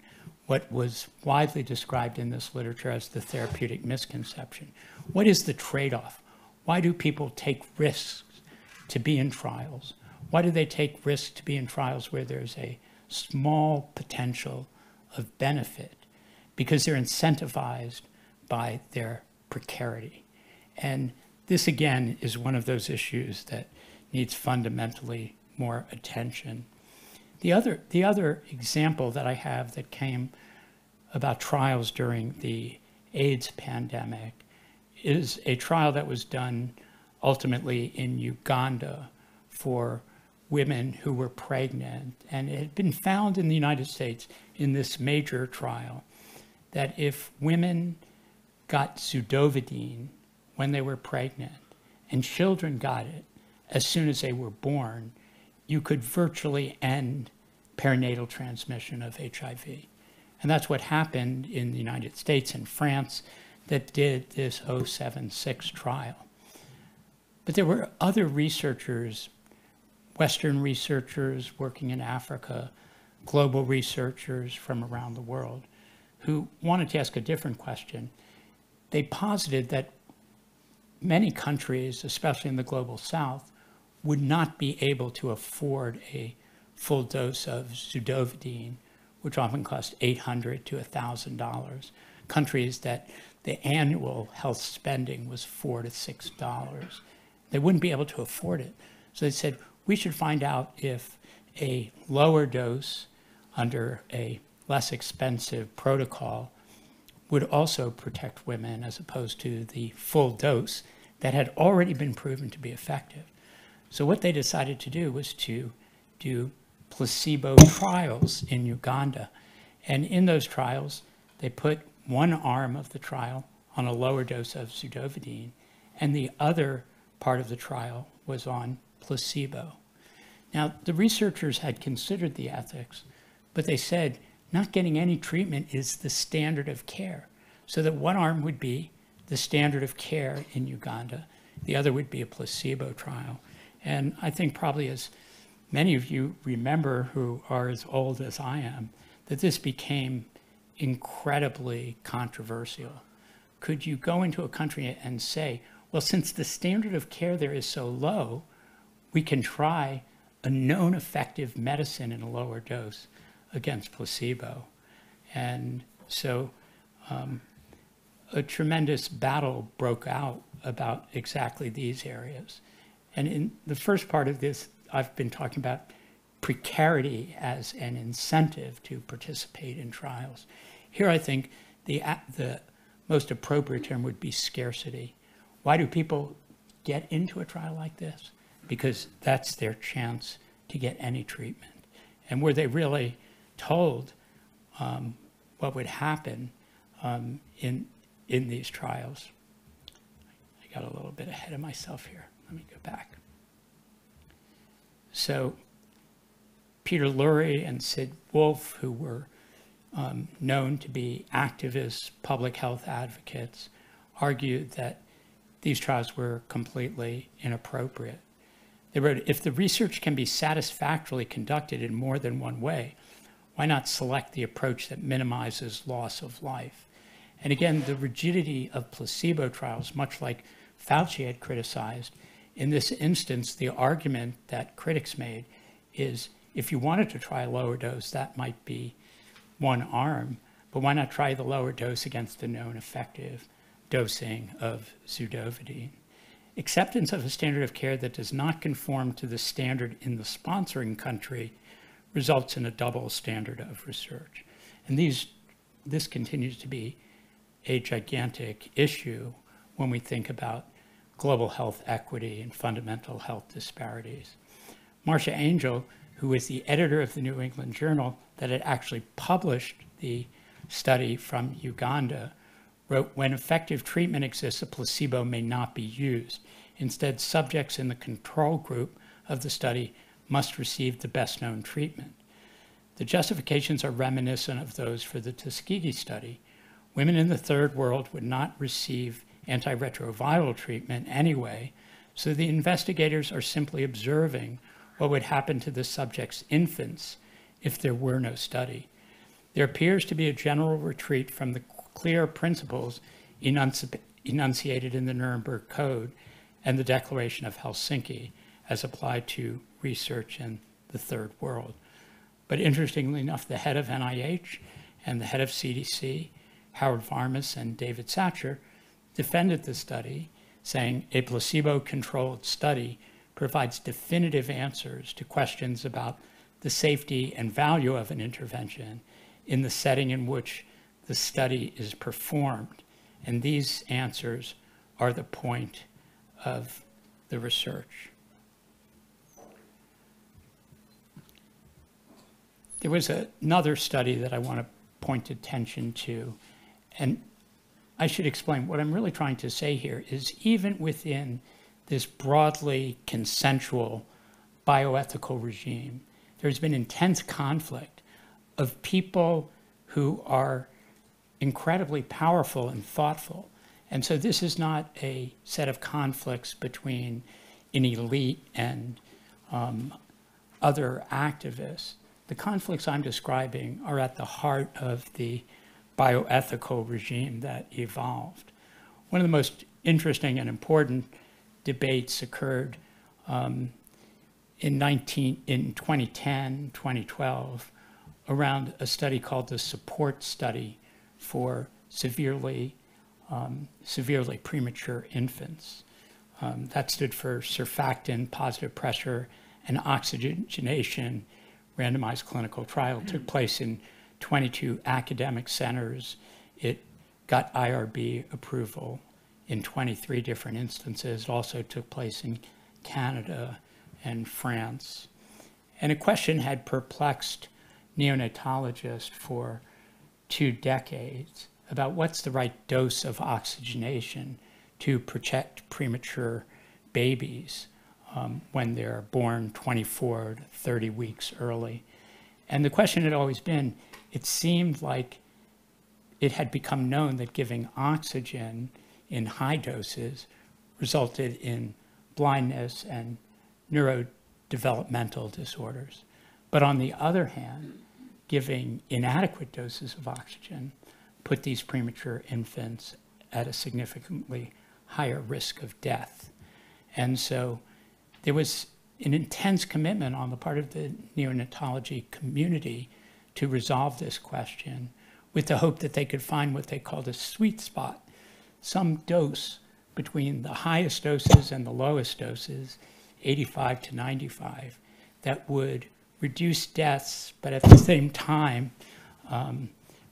what was widely described in this literature as the therapeutic misconception. What is the trade-off? Why do people take risks to be in trials? Why do they take risks to be in trials where there's a small potential of benefit? Because they're incentivized by their precarity. And this, again, is one of those issues that needs fundamentally more attention. The other example that I have that came about trials during the AIDS pandemic is a trial that was done ultimately in Uganda for women who were pregnant. And it had been found in the United States in this major trial that if women got zidovudine when they were pregnant and children got it as soon as they were born, you could virtually end perinatal transmission of HIV. And that's what happened in the United States and France that did this 076 trial. But there were other researchers, Western researchers working in Africa, global researchers from around the world, who wanted to ask a different question. They posited that many countries, especially in the global South, would not be able to afford a full dose of zidovudine, which often cost $800 to $1,000. Countries that the annual health spending was $4 to $6. They wouldn't be able to afford it. So they said, we should find out if a lower dose under a less expensive protocol would also protect women as opposed to the full dose that had already been proven to be effective. So what they decided to do was to do placebo trials in Uganda. And in those trials, they put one arm of the trial on a lower dose of zidovudine, and the other part of the trial was on placebo. Now, the researchers had considered the ethics, but they said not getting any treatment is the standard of care. So that one arm would be the standard of care in Uganda, the other would be a placebo trial. And I think probably as many of you remember who are as old as I am, that this became incredibly controversial. Could you go into a country and say, well, since the standard of care there is so low, we can try a known effective medicine in a lower dose against placebo? And so a tremendous battle broke out about exactly these areas. And in the first part of this, I've been talking about precarity as an incentive to participate in trials. Here, I think the most appropriate term would be scarcity. Why do people get into a trial like this? Because that's their chance to get any treatment. And were they really told what would happen in these trials? I got a little bit ahead of myself here. Let me go back. So Peter Lurie and Sid Wolf, who were known to be activists, public health advocates, argued that these trials were completely inappropriate. They wrote, if the research can be satisfactorily conducted in more than one way, why not select the approach that minimizes loss of life? And again, the rigidity of placebo trials, much like Fauci had criticized, in this instance, the argument that critics made is if you wanted to try a lower dose, that might be one arm, but why not try the lower dose against the known effective dosing of zidovudine? Acceptance of a standard of care that does not conform to the standard in the sponsoring country results in a double standard of research. And this continues to be a gigantic issue when we think about global health equity and fundamental health disparities. Marcia Angel, who was the editor of the New England Journal that had actually published the study from Uganda, wrote, when effective treatment exists, a placebo may not be used. Instead, subjects in the control group of the study must receive the best known treatment. The justifications are reminiscent of those for the Tuskegee study. Women in the third world would not receive antiretroviral treatment anyway, so the investigators are simply observing what would happen to the subject's infants if there were no study. There appears to be a general retreat from the clear principles enunciated in the Nuremberg Code and the Declaration of Helsinki as applied to research in the third world. But interestingly enough, the head of NIH and the head of CDC, Howard Varmus and David Satcher, defended the study, saying a placebo-controlled study provides definitive answers to questions about the safety and value of an intervention in the setting in which the study is performed. And these answers are the point of the research. There was another study that I want to point attention to, and I should explain what I'm really trying to say here is even within this broadly consensual bioethical regime, there's been intense conflict of people who are incredibly powerful and thoughtful. And so this is not a set of conflicts between an elite and other activists. The conflicts I'm describing are at the heart of the bioethical regime that evolved. One of the most interesting and important debates occurred in 2010, 2012, around a study called the support study for severely premature infants. That stood for surfactant, positive pressure, and oxygenation randomized clinical trial. It took place in 22 academic centers. It got IRB approval in 23 different instances. It also took place in Canada and France. And a question had perplexed neonatologists for 2 decades about what's the right dose of oxygenation to protect premature babies when they're born 24 to 30 weeks early. And the question had always been, it seemed like it had become known that giving oxygen in high doses resulted in blindness and neurodevelopmental disorders. But on the other hand, giving inadequate doses of oxygen put these premature infants at a significantly higher risk of death. And so there was an intense commitment on the part of the neonatology community to resolve this question with the hope that they could find what they called a sweet spot, some dose between the highest doses and the lowest doses, 85 to 95, that would reduce deaths, but at the same time,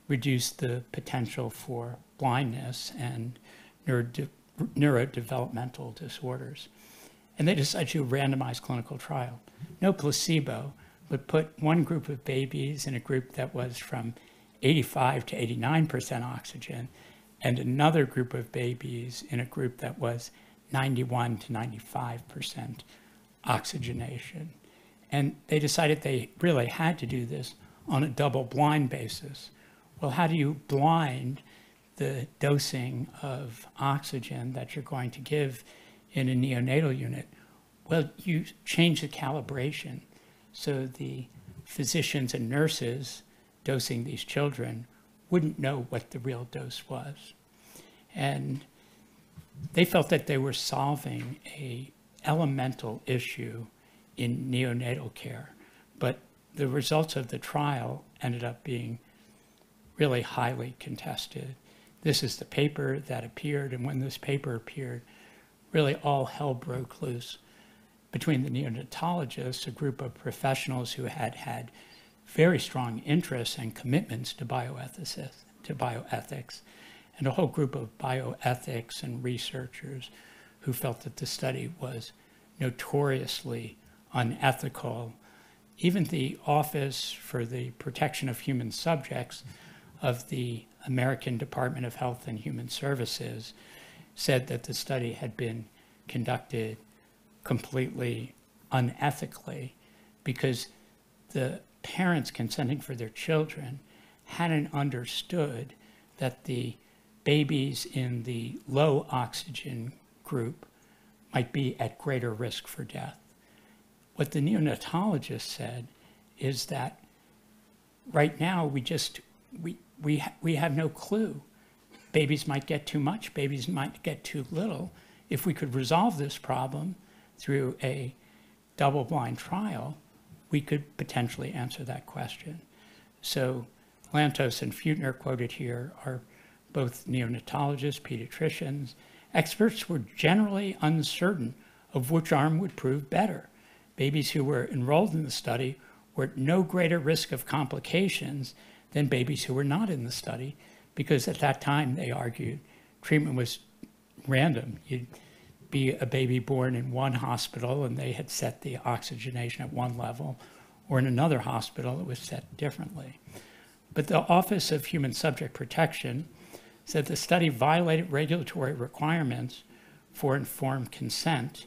reduce the potential for blindness and neurodevelopmental disorders. And they decided to do a randomized clinical trial. No placebo, but put one group of babies in a group that was from 85 to 89% oxygen, and another group of babies in a group that was 91 to 95% oxygenation. And they decided they really had to do this on a double-blind basis. Well, how do you blind the dosing of oxygen that you're going to give in a neonatal unit? Well, you change the calibration so the physicians and nurses dosing these children wouldn't know what the real dose was. And they felt that they were solving an elemental issue in neonatal care, but the results of the trial ended up being really highly contested. This is the paper that appeared, and when this paper appeared, really all hell broke loose between the neonatologists, a group of professionals who had had very strong interests and commitments to bioethics, and a whole group of bioethics and researchers who felt that the study was notoriously unethical. Even the Office for the Protection of Human Subjects of the American Department of Health and Human Services said that the study had been conducted completely unethically because the parents consenting for their children hadn't understood that the babies in the low oxygen group might be at greater risk for death. What the neonatologist said is that right now we have no clue. Babies might get too much, babies might get too little. If we could resolve this problem through a double-blind trial, we could potentially answer that question. So Lantos and Feutner quoted here are both neonatologists, pediatricians. Experts were generally uncertain of which arm would prove better. Babies who were enrolled in the study were at no greater risk of complications than babies who were not in the study, because at that time, they argued, treatment was random. You'd be a baby born in one hospital and they had set the oxygenation at one level, or in another hospital it was set differently. But the Office of Human Subject Protection said the study violated regulatory requirements for informed consent,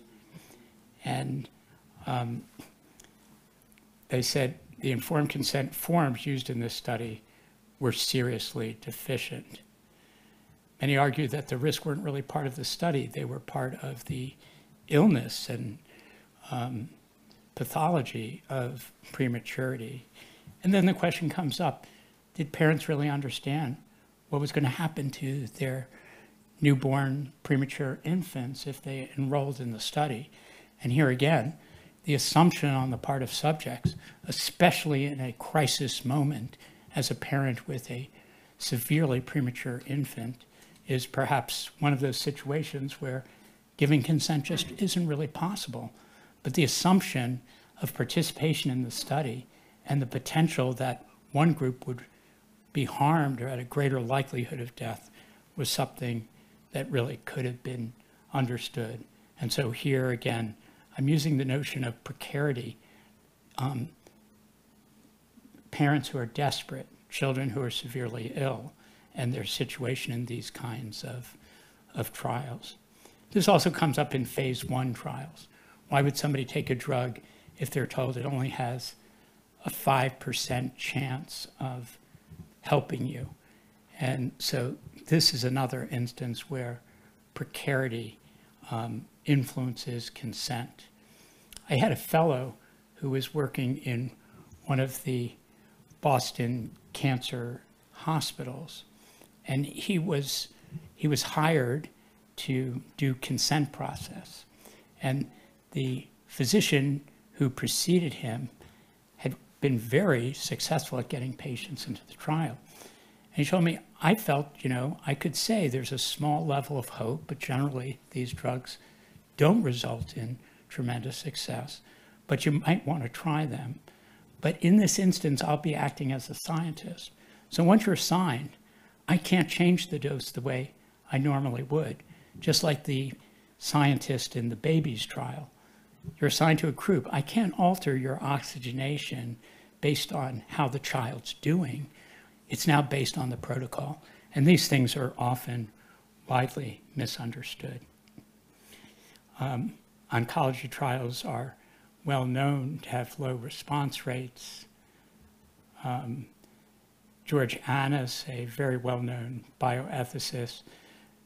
and they said the informed consent forms used in this study were seriously deficient. Many argued that the risks weren't really part of the study. They were part of the illness and pathology of prematurity. And then the question comes up, did parents really understand what was going to happen to their newborn premature infants if they enrolled in the study? And here again, the assumption on the part of subjects, especially in a crisis moment as a parent with a severely premature infant, is perhaps one of those situations where giving consent just isn't really possible. But the assumption of participation in the study and the potential that one group would be harmed or at a greater likelihood of death was something that really could have been understood. And so here again, I'm using the notion of precarity. Parents who are desperate, children who are severely ill, and their situation in these kinds of trials. This also comes up in phase 1 trials. Why would somebody take a drug if they're told it only has a 5% chance of helping you? And so this is another instance where precarity influences consent. I had a fellow who was working in one of the Boston cancer hospitals, and he was hired to do consent process. And the physician who preceded him had been very successful at getting patients into the trial. And he told me, I felt, I could say there's a small level of hope, but generally these drugs don't result in tremendous success, but you might want to try them. But in this instance, I'll be acting as a scientist. So once you're assigned, I can't change the dose the way I normally would. Just like the scientist in the babies trial. You're assigned to a group. I can't alter your oxygenation based on how the child's doing. It's now based on the protocol. And these things are often widely misunderstood. Oncology trials are well known to have low response rates. George Annas, a very well-known bioethicist,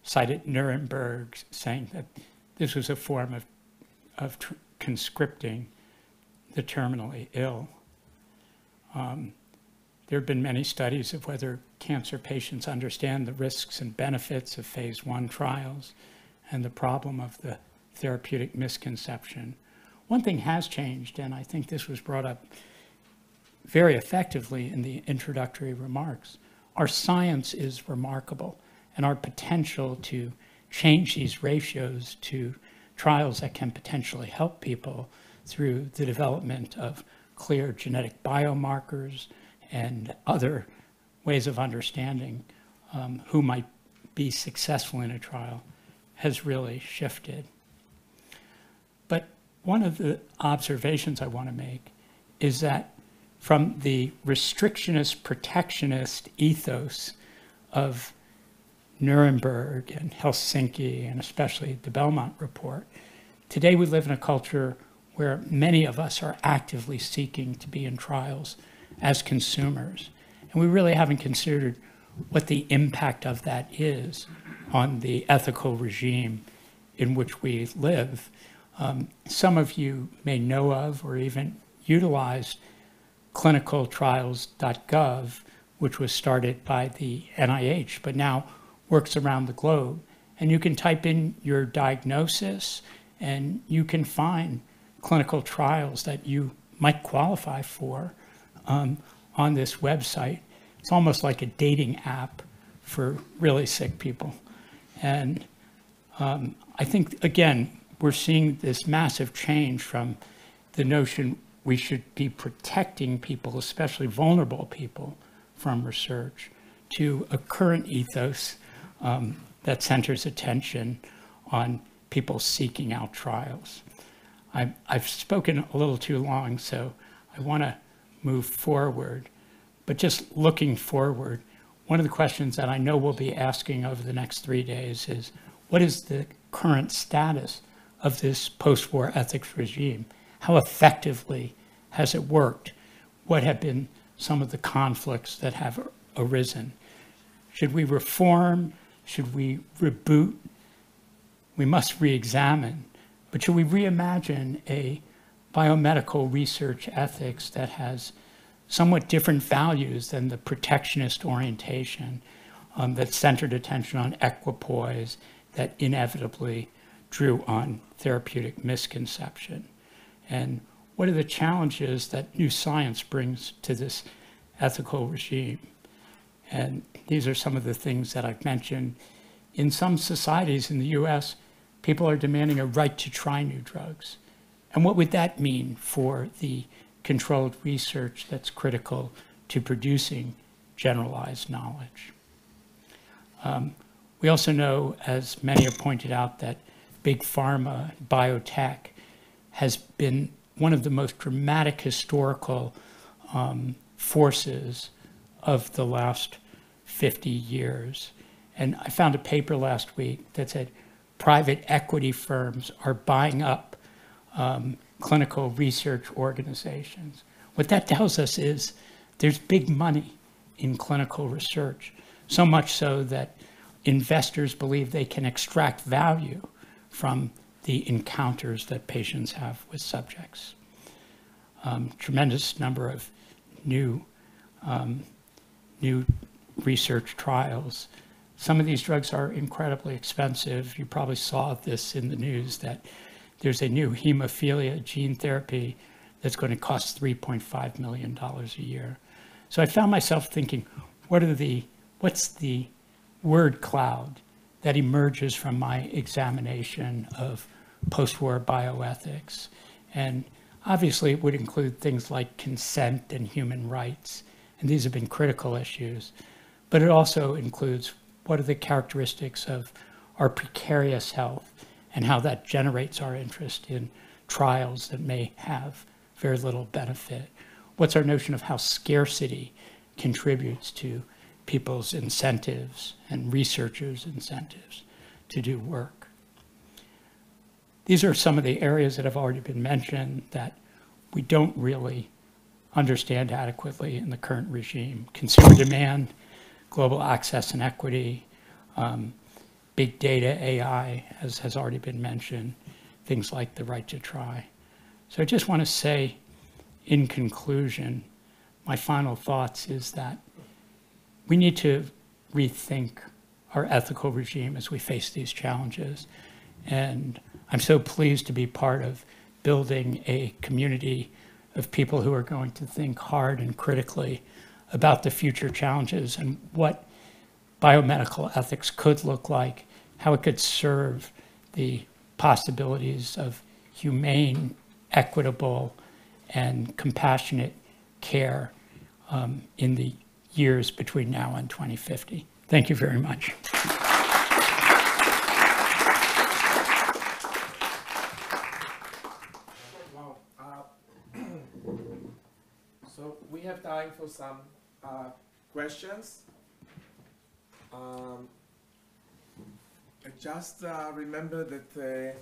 cited Nuremberg saying that this was a form of conscripting the terminally ill. There have been many studies of whether cancer patients understand the risks and benefits of phase 1 trials and the problem of the therapeutic misconception. One thing has changed, and I think this was brought up very effectively in the introductory remarks. Our science is remarkable, and our potential to change these ratios to trials that can potentially help people through the development of clear genetic biomarkers and other ways of understanding who might be successful in a trial has really shifted. But one of the observations I want to make is that from the restrictionist, protectionist ethos of Nuremberg and Helsinki, and especially the Belmont Report, today we live in a culture where many of us are actively seeking to be in trials as consumers. And we really haven't considered what the impact of that is on the ethical regime in which we live. Some of you may know of or even utilized clinicaltrials.gov, which was started by the NIH, but now works around the globe. And you can type in your diagnosis and you can find clinical trials that you might qualify for on this website. It's almost like a dating app for really sick people. And I think, again, we're seeing this massive change from the notion we should be protecting people, especially vulnerable people, from research, to a current ethos that centers attention on people seeking out trials. I've spoken a little too long, so I want to move forward. But just looking forward, one of the questions that I know we'll be asking over the next 3 days is, what is the current status of this post-war ethics regime? How effectively has it worked? What have been some of the conflicts that have arisen? Should we reform? Should we reboot? We must re-examine. But should we reimagine a biomedical research ethics that has somewhat different values than the protectionist orientation that centered attention on equipoise, that inevitably drew on therapeutic misconception? And what are the challenges that new science brings to this ethical regime? And these are some of the things that I've mentioned. In some societies in the US, people are demanding a right to try new drugs. And what would that mean for the controlled research that's critical to producing generalized knowledge? We also know, as many have pointed out, that big pharma, biotech, has been one of the most dramatic historical forces of the last 50 years. And I found a paper last week that said private equity firms are buying up clinical research organizations. What that tells us is there's big money in clinical research, so much so that investors believe they can extract value from the encounters that patients have with subjects. Tremendous number of new research trials. Some of these drugs are incredibly expensive. You probably saw this in the news that there's a new hemophilia gene therapy that's going to cost $3.5 million a year. So I found myself thinking, what's the word cloud that emerges from my examination of post-war bioethics? And obviously it would include things like consent and human rights, and these have been critical issues. But it also includes what are the characteristics of our precarious health and how that generates our interest in trials that may have very little benefit. What's our notion of how scarcity contributes to people's incentives and researchers' incentives to do work? These are some of the areas that have already been mentioned that we don't really understand adequately in the current regime. Consumer demand, global access and equity, big data, AI, as has already been mentioned, things like the right to try. So I just want to say, in conclusion, my final thoughts is that we need to rethink our ethical regime as we face these challenges. And I'm so pleased to be part of building a community of people who are going to think hard and critically about the future challenges and what biomedical ethics could look like, how it could serve the possibilities of humane, equitable, and compassionate care in the years between now and 2050. Thank you very much. Wow. So we have time for some questions. I just remember that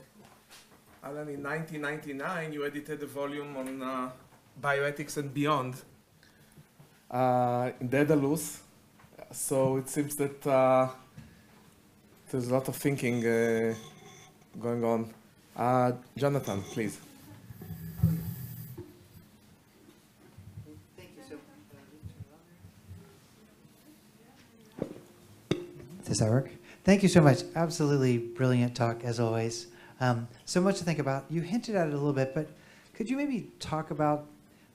Allan, in 1999, you edited a volume on bioethics and beyond in Daedalus. So it seems that there's a lot of thinking going on. Jonathan, please. Thank you so much. Does that work? Thank you so much. Absolutely brilliant talk, as always. So much to think about. You hinted at it a little bit, but could you maybe talk about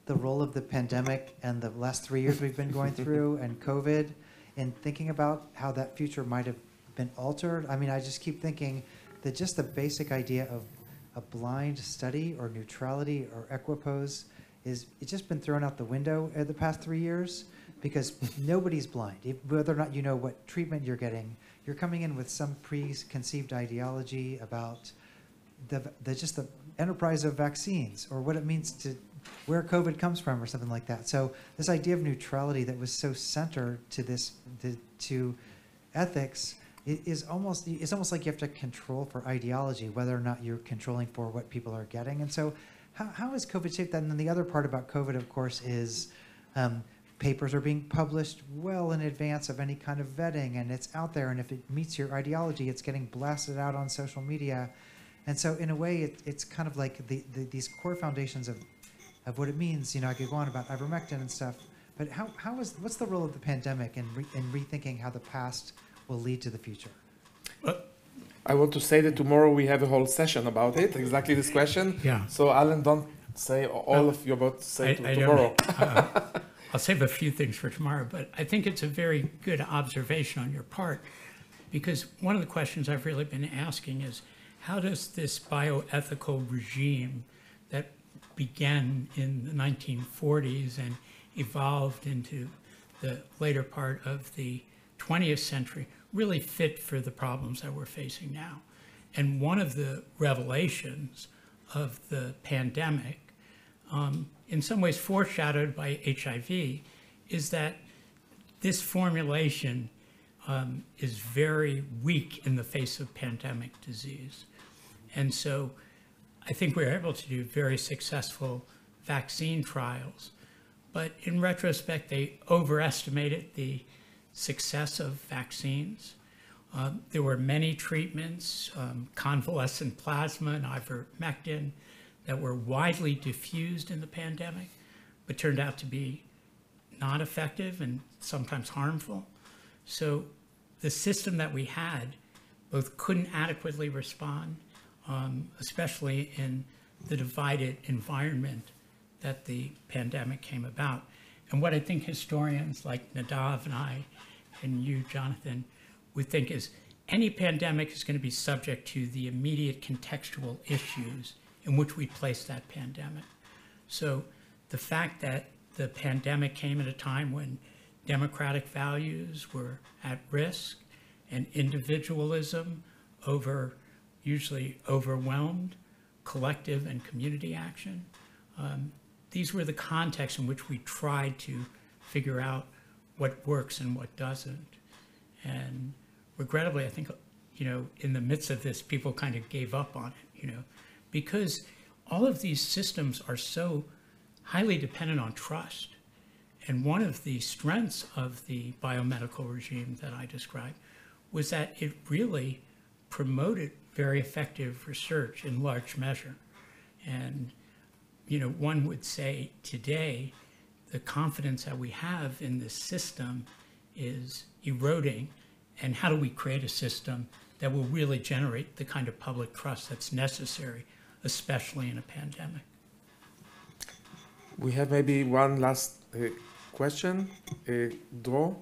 the role of the pandemic and the last 3 years we've been going through and COVID, and thinking about how that future might have been altered? I mean, I just keep thinking that just the basic idea of a blind study or neutrality or equipoise it's just been thrown out the window the past 3 years, because nobody's blind. Whether or not you know what treatment you're getting, you're coming in with some preconceived ideology about just the enterprise of vaccines or what it means to where COVID comes from or something like that. So this idea of neutrality that was so centered to to ethics it's almost like you have to control for ideology, whether or not you're controlling for what people are getting. And so how has COVID shaped that? And then the other part about COVID, of course, is papers are being published well in advance of any kind of vetting, and it's out there, and if it meets your ideology, it's getting blasted out on social media. And so in a way, it's kind of like these core foundations of what it means. You know, I could go on about ivermectin and stuff, but what's the role of the pandemic in rethinking how the past will lead to the future? I want to say that tomorrow we have a whole session about it, exactly this question. Yeah. So Allan, don't say all of you're about to say I tomorrow. I'll save a few things for tomorrow, but I think it's a very good observation on your part, because one of the questions I've really been asking is, how does this bioethical regime that began in the 1940s and evolved into the later part of the 20th century really fit for the problems that we're facing now? And one of the revelations of the pandemic, in some ways foreshadowed by HIV, is that this formulation is very weak in the face of pandemic disease. And so I think we were able to do very successful vaccine trials, but in retrospect, they overestimated the success of vaccines. There were many treatments, convalescent plasma and ivermectin, that were widely diffused in the pandemic, but turned out to be not effective and sometimes harmful. So the system that we had both couldn't adequately respond, especially in the divided environment that the pandemic came about. And what I think historians like Nadav and I, and you, Jonathan, would think is any pandemic is going to be subject to the immediate contextual issues in which we place that pandemic. So the fact that the pandemic came at a time when democratic values were at risk and individualism usually overwhelmed collective and community action, these were the contexts in which we tried to figure out what works and what doesn't. And regrettably, I think, in the midst of this, people kind of gave up on it, because all of these systems are so highly dependent on trust. And one of the strengths of the biomedical regime that I described was that it really promoted very effective research in large measure. And, one would say today, the confidence that we have in this system is eroding. And how do we create a system that will really generate the kind of public trust that's necessary, especially in a pandemic? We have maybe one last question. Dro?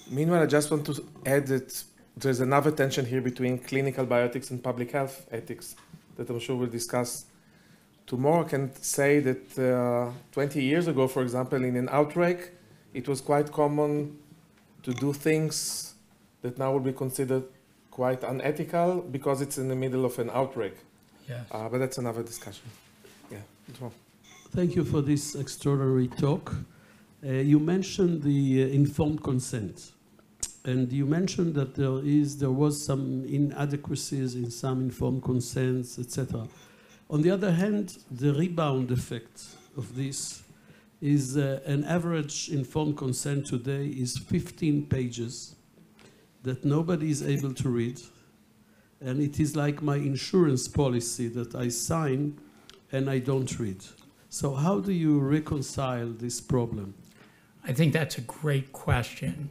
Meanwhile, I just want to add that there's another tension here between clinical bioethics and public health ethics that I'm sure we'll discuss tomorrow. I can say that 20 years ago, for example, in an outbreak, it was quite common to do things that now would be considered quite unethical because it's in the middle of an outbreak. Yes. But that's another discussion. Yeah. Thank you for this extraordinary talk. You mentioned the informed consent, and you mentioned that there was some inadequacies in some informed consents, etc. On the other hand, the rebound effect of this is an average informed consent today is 15 pages that nobody is able to read, and it is like my insurance policy that I sign and I don't read. So how do you reconcile this problem? I think that's a great question,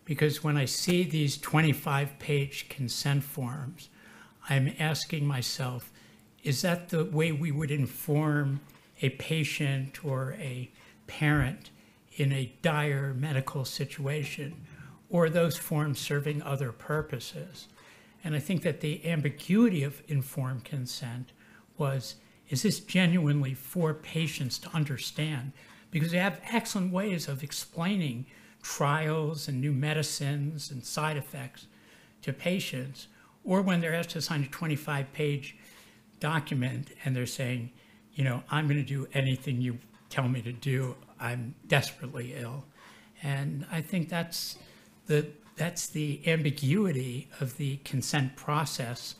because when I see these 25-page consent forms, I'm asking myself, is that the way we would inform a patient or a parent in a dire medical situation, or are those forms serving other purposes? And I think that the ambiguity of informed consent was, is this genuinely for patients to understand? Because they have excellent ways of explaining trials and new medicines and side effects to patients, or when they're asked to sign a 25-page document and they're saying, I'm going to do anything you tell me to do, I'm desperately ill. And I think that's the ambiguity of the consent process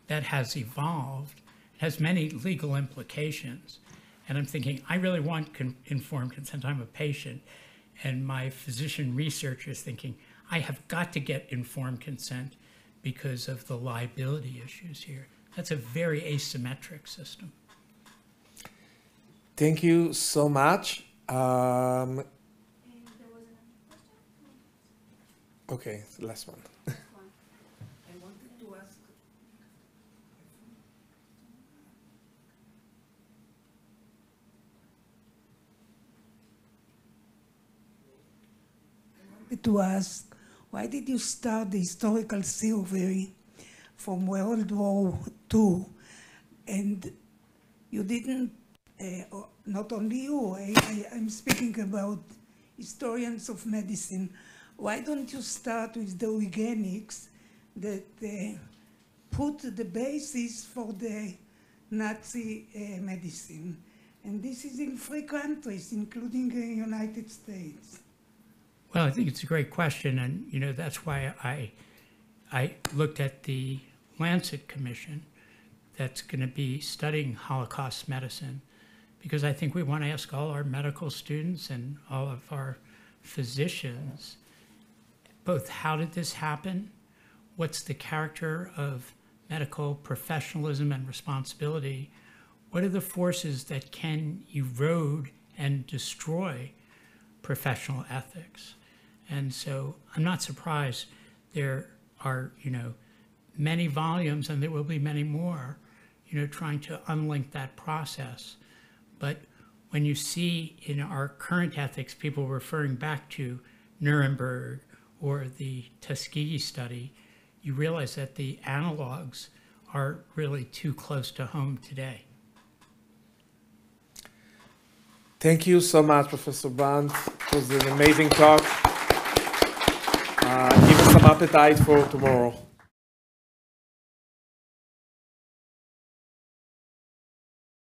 that has evolved. It has many legal implications. And I'm thinking, I really want informed consent. I'm a patient. And my physician researcher is thinking, I have got to get informed consent because of the liability issues here. That's a very asymmetric system. Thank you so much. Okay, last one. I wanted to ask, to ask, why did you start the historical survey from World War II? And you didn't, not only you, I'm speaking about historians of medicine. Why don't you start with the eugenics that put the basis for the Nazi medicine? And this is in 3 countries, including the United States. Well, I think it's a great question, and you know that's why I looked at the Lancet Commission that's going to be studying Holocaust medicine, because I think we want to ask all our medical students and all of our physicians both how did this happen, what's the character of medical professionalism and responsibility, what are the forces that can erode and destroy professional ethics. And so I'm not surprised there are, you know, many volumes, and there will be many more, you know, trying to unlink that process. But when you see in our current ethics people referring back to Nuremberg or the Tuskegee study, you realize that the analogs are really too close to home today. Thank you so much, Professor Brandt. It was an amazing talk. Give us some appetite for tomorrow.